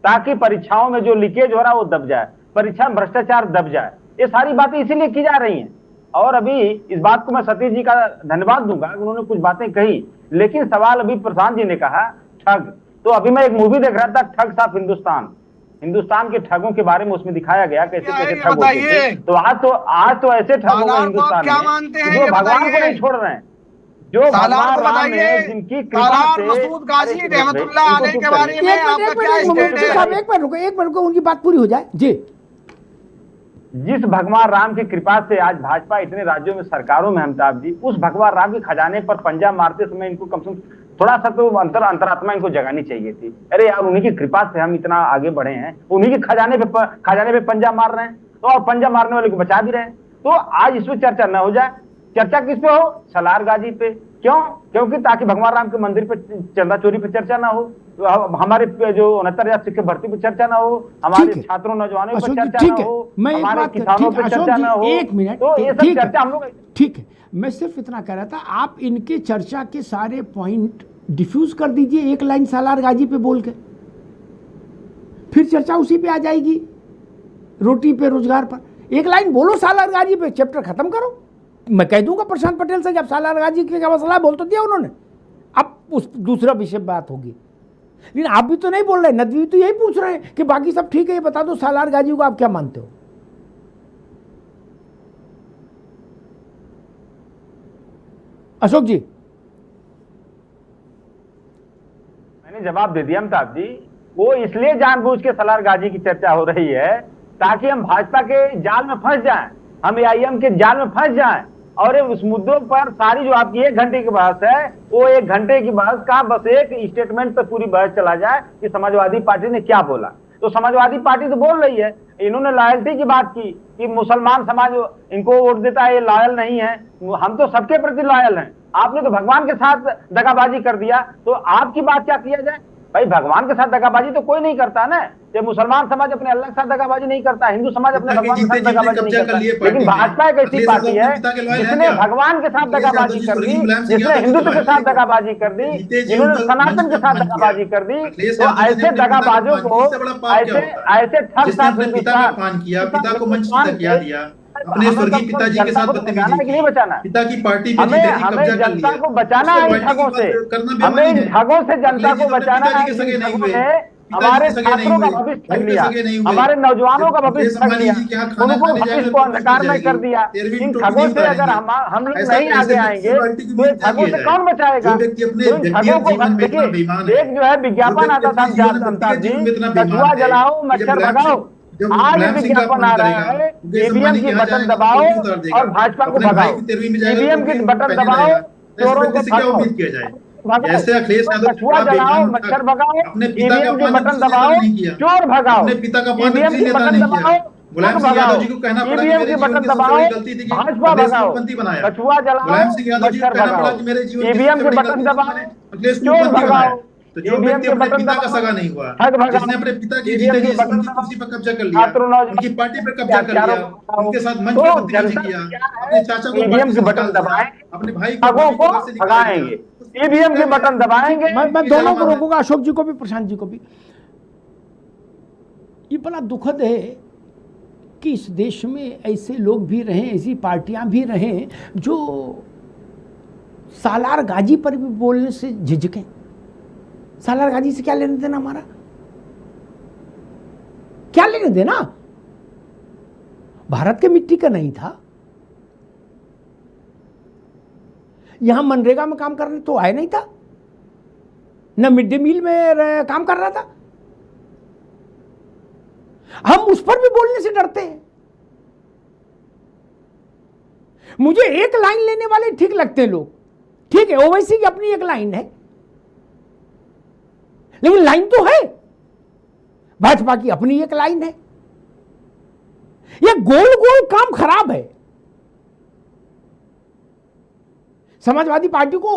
ताकि परीक्षाओं में जो लीकेज हो रहा है वो दब जाए, परीक्षा में भ्रष्टाचार दब जाए। ये सारी बातें इसीलिए की जा रही हैं। और अभी इस बात को मैं सतीश जी का धन्यवाद दूंगा, उन्होंने कुछ बातें कही, लेकिन सवाल अभी प्रशांत जी ने कहा ठग। तो अभी मैं एक मूवी देख रहा था, ठग साफ हिंदुस्तान के ठगों के बारे में उसमें दिखाया गया कैसे कैसे ठग होते थे। तो आज तो ऐसे ठग हो गए हिंदुस्तान में जो भगवान को नहीं छोड़ रहे हैं, जो भगवान राम ने जिनकी कृपा से। मसूद गाजी रहमतुल्लाह अलैह के बारे में आपका क्या स्टेट है? एक मिनट रुको, उनकी बात पूरी हो जाए जी। जिस भगवान राम की कृपा से आज भाजपा इतने राज्यों में सरकारों में, अमिताभ जी, उस भगवान राम के खजाने पर पंजा मारते समय इनको कम से कम थोड़ा सा तो अंतरात्मा इनको जगानी चाहिए थी। अरे यार, उन्हीं की कृपा से हम इतना आगे बढ़े हैं, उन्हीं के खजाने पे पंजा मार रहे हैं, तो और पंजा मारने वाले को बचा भी रहे हैं। तो आज इस पे चर्चा न हो जाए। चर्चा किस पे हो? सलार गाजी पे। क्यों? क्योंकि ताकि भगवान राम के मंदिर पे चंदा चोरी पे चर्चा ना हो, हमारे जो 69,000 सिक्के भर्ती पे चर्चा ना हो, हमारे छात्रों नौजवानों पे चर्चा ना हो, हमारे किसानों पे चर्चा ना हो। एक मिनट, तो ये सब चर्चा हम लोग। ठीक है, मैं सिर्फ इतना कह रहा था, आप इनके चर्चा के सारे पॉइंट डिफ्यूज कर दीजिए एक लाइन सालार गाजी पे बोल के, फिर चर्चा उसी पे आ जाएगी। रोटी पे, रोजगार पर एक लाइन बोलो सालार गाजी पे, चैप्टर खत्म करो। मैं कह दूंगा प्रशांत पटेल से, जब सालार गाजी के क्या मसला बोल तो दिया उन्होंने, अब उस दूसरा विषय बात होगी। लेकिन आप भी तो नहीं बोल रहे, नदवी तो यही पूछ रहे हैं कि बाकी सब ठीक है, ये बता दो सालार गाजी को आप क्या मानते हो? अशोक जी। मैंने जवाब दे दिया अमिताभ जी। वो इसलिए जानबूझ के सलार गाजी की चर्चा हो रही है ताकि हम भाजपा के जाल में फंस जाएं, हम एआईएम के जाल में फंस जाएं, और उस मुद्दों पर सारी जो आपकी 1 घंटे की बहस है, वो 1 घंटे की बहस का बस एक स्टेटमेंट पे पूरी बहस चला जाए कि समाजवादी पार्टी ने क्या बोला। तो समाजवादी पार्टी तो बोल रही है, इन्होंने लॉयल्टी की बात की कि मुसलमान समाज इनको वोट देता है, ये लॉयल नहीं है, हम तो सबके प्रति लॉयल हैं। आपने तो भगवान के साथ दगाबाजी कर दिया, तो आपकी बात क्या किया जाए? भाई, भगवान के साथ दगाबाजी तो कोई नहीं करता ना। ये मुसलमान समाज अपने अल्लाह के साथ दगाबाजी नहीं करता, हिंदू समाज अपने भगवान के साथ दगाबाजी नहीं करता। लेकिन भाजपा एक ऐसी पार्टी है जिसने भगवान के साथ दगाबाजी कर दी, जिसने हिंदुत्व के साथ दगाबाजी कर दी, जिन्होंने सनातन के साथ दगाबाजी कर दी। तो ऐसे दगाबाजों को, ऐसे ठग साथ हिंदुस्तान पिता को मंच किया दिया, अपने स्वर्गीय पिताजी के साथ बदतमीजी की, बचाना पिता की पार्टी पे हमें जनता को बचाना है ठगों से, हमें ठगों से जनता को बचाना है। हमारे छात्रों का भविष्य ठग लिया, हमारे नौजवानों का भविष्य ठग लिया, उनको भविष्य को अंधकार में कर दिया। इन ठगों से अगर हम लोग नहीं आगे आएंगे तो इन ठगों से कौन बचाएगा? तो इन ठगों को देखिए, एक जो है विज्ञापन आता था अमिताभ जी, कछुआ जलाओ मच्छर भगाओ। आज विज्ञापन आ रहा है, ईवीएम की बटन दबाओ और भाजपा को भगाओ, ईवीएम की बटन दबाओ, चोरों को भगाओ, जैसे अखिलेश कछुआ जलाओ मच्छर भगाओ, ईवीएम की बटन दबाओ, चोर भगाओ, ईवीएम की बटन दबाओ, मुलायम सिंह यादव जी को कहना पड़ा ईवीएम की बटन दबाओ, भाजपा भगाओ, कछुआ जलाओ मच्छर भगाओ, ईवीएम के बटन दबाओ, चोर भगाओ। तो जो व्यक्ति अपने पिता का सगा नहीं हुआ, जिसने अपने पिता की जीते जी उनकी कुर्सी पर कब्जा कर लिया, उनकी पार्टी पर कब्जा कर लिया, उनके साथ मंच पर बदतमीजी किया, अपने चाचा को ईवीएम के बटन दबाएं, अपने भाई को भगाएंगे, ईवीएम के बटन दबाएंगे। मैं दोनों को रोकूंगा, अशोक जी को भी, प्रशांत जी को भी। ये बड़ा दुखद है कि इस देश में ऐसे लोग भी रहें, ऐसी पार्टियां भी रहें जो सालार गाजी पर भी बोलने से झिझकें। सालार गाजी से क्या लेने देना हमारा? क्या लेने देना? भारत के मिट्टी का नहीं था, यहां मनरेगा में काम करने तो आया नहीं था, न मिड डे मील में काम कर रहा था। हम उस पर भी बोलने से डरते हैं। मुझे एक लाइन लेने वाले ठीक लगते हैं लोग, ठीक है, ओवैसी की अपनी एक लाइन है, लेकिन लाइन तो है, भाजपा की अपनी एक लाइन है। यह गोल गोल काम खराब है। समाजवादी पार्टी को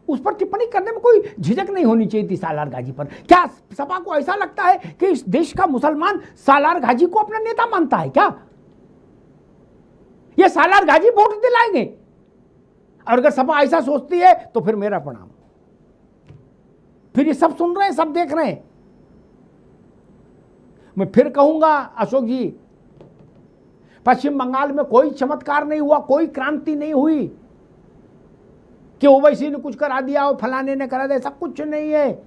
उस पर टिप्पणी करने में कोई झिझक नहीं होनी चाहिए थी सालार गाजी पर। क्या सपा को ऐसा लगता है कि इस देश का मुसलमान सालार गाजी को अपना नेता मानता है क्या? ये सालार गाजी वोट दिलाएंगे? और अगर सपा ऐसा सोचती है तो फिर मेरा प्रणाम। फिर ये सब सुन रहे हैं, सब देख रहे हैं। मैं फिर कहूंगा अशोक जी, पश्चिम बंगाल में कोई चमत्कार नहीं हुआ, कोई क्रांति नहीं हुई कि ओवैसी ने कुछ करा दिया और फलाने ने करा दिया, ऐसा कुछ नहीं है।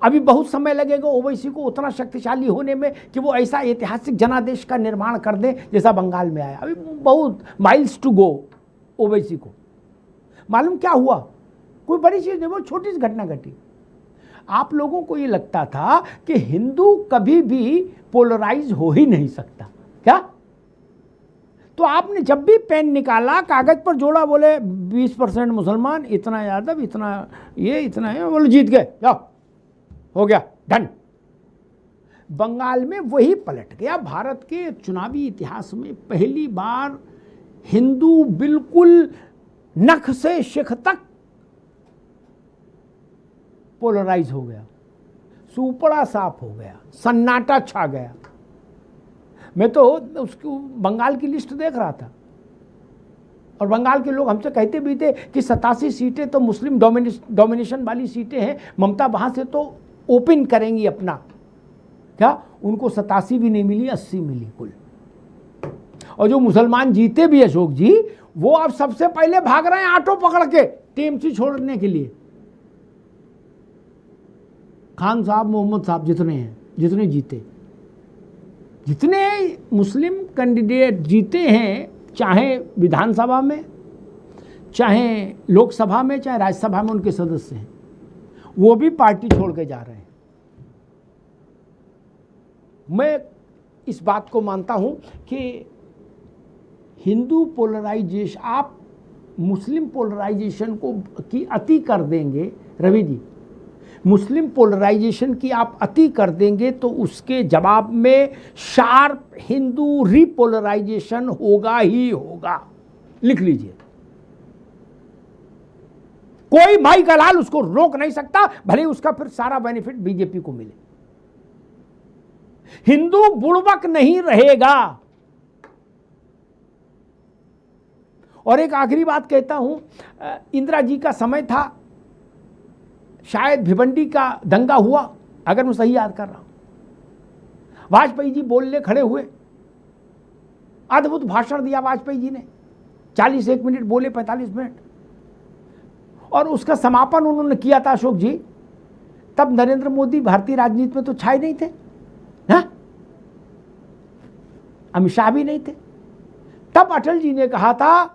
अभी बहुत समय लगेगा ओवैसी को उतना शक्तिशाली होने में कि वो ऐसा ऐतिहासिक जनादेश का निर्माण कर दे जैसा बंगाल में आया। अभी बहुत माइल्स टू गो ओवैसी को। मालूम क्या हुआ? कोई बड़ी चीज नहीं, वो छोटी सी घटना घटी। आप लोगों को ये लगता था कि हिंदू कभी भी पोलराइज हो ही नहीं सकता क्या? तो आपने जब भी पेन निकाला, कागज पर जोड़ा, बोले 20% मुसलमान, इतना यादव, इतना ये, इतना है, बोले जीत गए, जाओ हो गया, डन। बंगाल में वही पलट गया। भारत के चुनावी इतिहास में पहली बार हिंदू बिल्कुल नख से शिख तक पोलराइज हो गया, सुपड़ा साफ हो गया, सन्नाटा छा गया। मैं तो उसको बंगाल की लिस्ट देख रहा था और बंगाल के लोग हमसे कहते भी थे कि 87 सीटें तो मुस्लिम डोमिनेशन वाली सीटें हैं, ममता वहाँ से तो ओपन करेंगी अपना। क्या उनको 87 भी नहीं मिली, 80 मिली कुल। और जो मुसलमान जीते भी अशोक जी, वो अब सबसे पहले भाग रहे हैं ऑटो पकड़ के टीएमसी छोड़ने के लिए। खान साहब, मोहम्मद साहब, जितने हैं, जितने जीते, जितने मुस्लिम कैंडिडेट जीते हैं, चाहे विधानसभा में, चाहे लोकसभा में, चाहे राज्यसभा में उनके सदस्य हैं, वो भी पार्टी छोड़ के जा रहे हैं। मैं इस बात को मानता हूं कि हिंदू पोलराइजेशन, आप मुस्लिम पोलराइजेशन को की अति कर देंगे रवि जी, मुस्लिम पोलराइजेशन की आप अति कर देंगे तो उसके जवाब में शार्प हिंदू रिपोलराइजेशन होगा ही होगा। लिख लीजिए, कोई भाई का लाल उसको रोक नहीं सकता, भले उसका फिर सारा बेनिफिट बीजेपी को मिले। हिंदू बुड़बक नहीं रहेगा। और एक आखिरी बात कहता हूं, इंदिरा जी का समय था, शायद भिवंडी का दंगा हुआ, अगर मैं सही याद कर रहा हूं। वाजपेयी जी बोलने खड़े हुए, अद्भुत भाषण दिया वाजपेयी जी ने, 41 मिनट बोले, 45 मिनट, और उसका समापन उन्होंने किया था अशोक जी। तब नरेंद्र मोदी भारतीय राजनीति में तो छाए नहीं थे, हाँ? अमित शाह भी नहीं थे। तब अटल जी ने कहा था,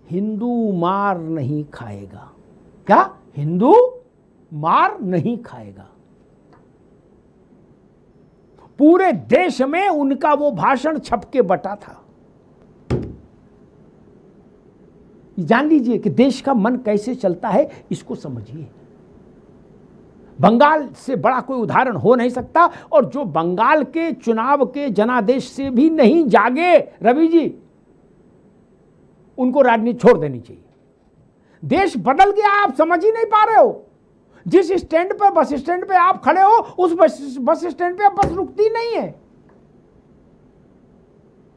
हिंदू मार नहीं खाएगा। क्या? हिंदू मार नहीं खाएगा। पूरे देश में उनका वो भाषण छपके बटा था। जान लीजिए कि देश का मन कैसे चलता है, इसको समझिए। बंगाल से बड़ा कोई उदाहरण हो नहीं सकता, और जो बंगाल के चुनाव के जनादेश से भी नहीं जागे रवि जी, उनको राजनीति छोड़ देनी चाहिए। देश बदल गया, आप समझ ही नहीं पा रहे हो। जिस स्टैंड पर, बस स्टैंड पे आप खड़े हो, उस बस स्टैंड पे बस रुकती नहीं है।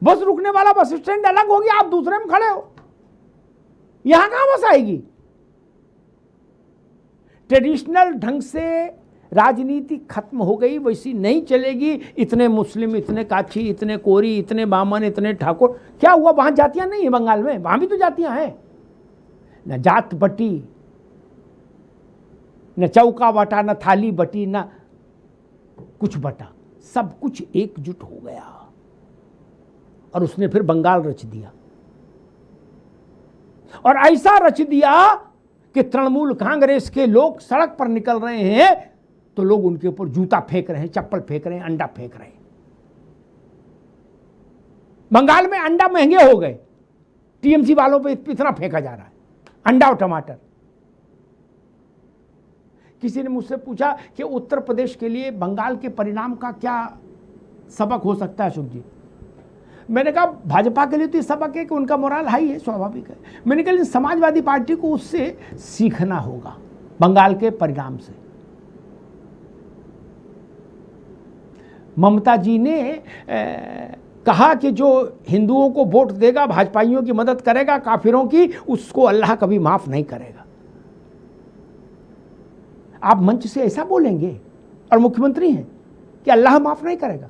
बस रुकने वाला बस स्टैंड अलग हो गया, आप दूसरे में खड़े हो। यहां कहां बस आएगी? ट्रेडिशनल ढंग से राजनीति खत्म हो गई, वैसी नहीं चलेगी। इतने मुस्लिम, इतने काछी, इतने कोरी, इतने बामन, इतने ठाकुर, क्या हुआ? वहां जातियां नहीं है बंगाल में? वहां भी तो जातियां हैं। न जात बटी, न चौका बटा, न थाली बटी, न कुछ बटा, सब कुछ एकजुट हो गया और उसने फिर बंगाल रच दिया। और ऐसा रच दिया कि तृणमूल कांग्रेस के लोग सड़क पर निकल रहे हैं तो लोग उनके ऊपर जूता फेंक रहे हैं, चप्पल फेंक रहे हैं, अंडा फेंक रहे हैं। बंगाल में अंडा महंगे हो गए, टीएमसी वालों पे इतना फेंका जा रहा है, अंडा और टमाटर। किसी ने मुझसे पूछा कि उत्तर प्रदेश के लिए बंगाल के परिणाम का क्या सबक हो सकता है अशोक जी? मैंने कहा भाजपा के लिए तो ये सबक है कि उनका मोराल हाई है, स्वाभाविक है। मैंने कहा समाजवादी पार्टी को उससे सीखना होगा, बंगाल के परिणाम से। ममता जी ने कहा कि जो हिंदुओं को वोट देगा, भाजपाइयों की मदद करेगा, काफिरों की, उसको अल्लाह कभी माफ नहीं करेगा। आप मंच से ऐसा बोलेंगे और मुख्यमंत्री हैं कि अल्लाह माफ नहीं करेगा?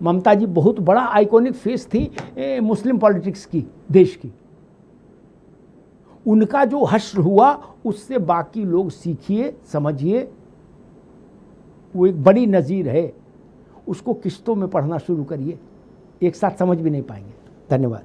ममता जी बहुत बड़ा आइकॉनिक फेस थी मुस्लिम पॉलिटिक्स की, देश की। उनका जो हश्र हुआ उससे बाकी लोग सीखिए, समझिए। वो एक बड़ी नज़ीर है, उसको किस्तों में पढ़ना शुरू करिए, एक साथ समझ भी नहीं पाएंगे। धन्यवाद।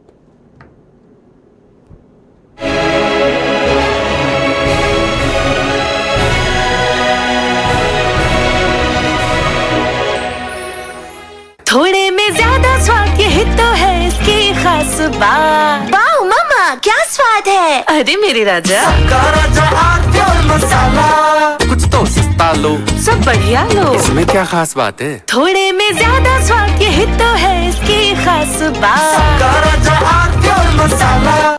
थोड़े में ज्यादा स्वाद, यही तो है इसकी खास बात। वाओ मामा, क्या स्वाद है। अरे मेरे राजा, सबका राजा आरती और मसाला, कुछ तो सस्ता लो, सब बढ़िया लो। इसमें क्या खास बात है। थोड़े में ज्यादा स्वाद, यही तो है इसकी खास बात। सबका राजा आरती और मसाला।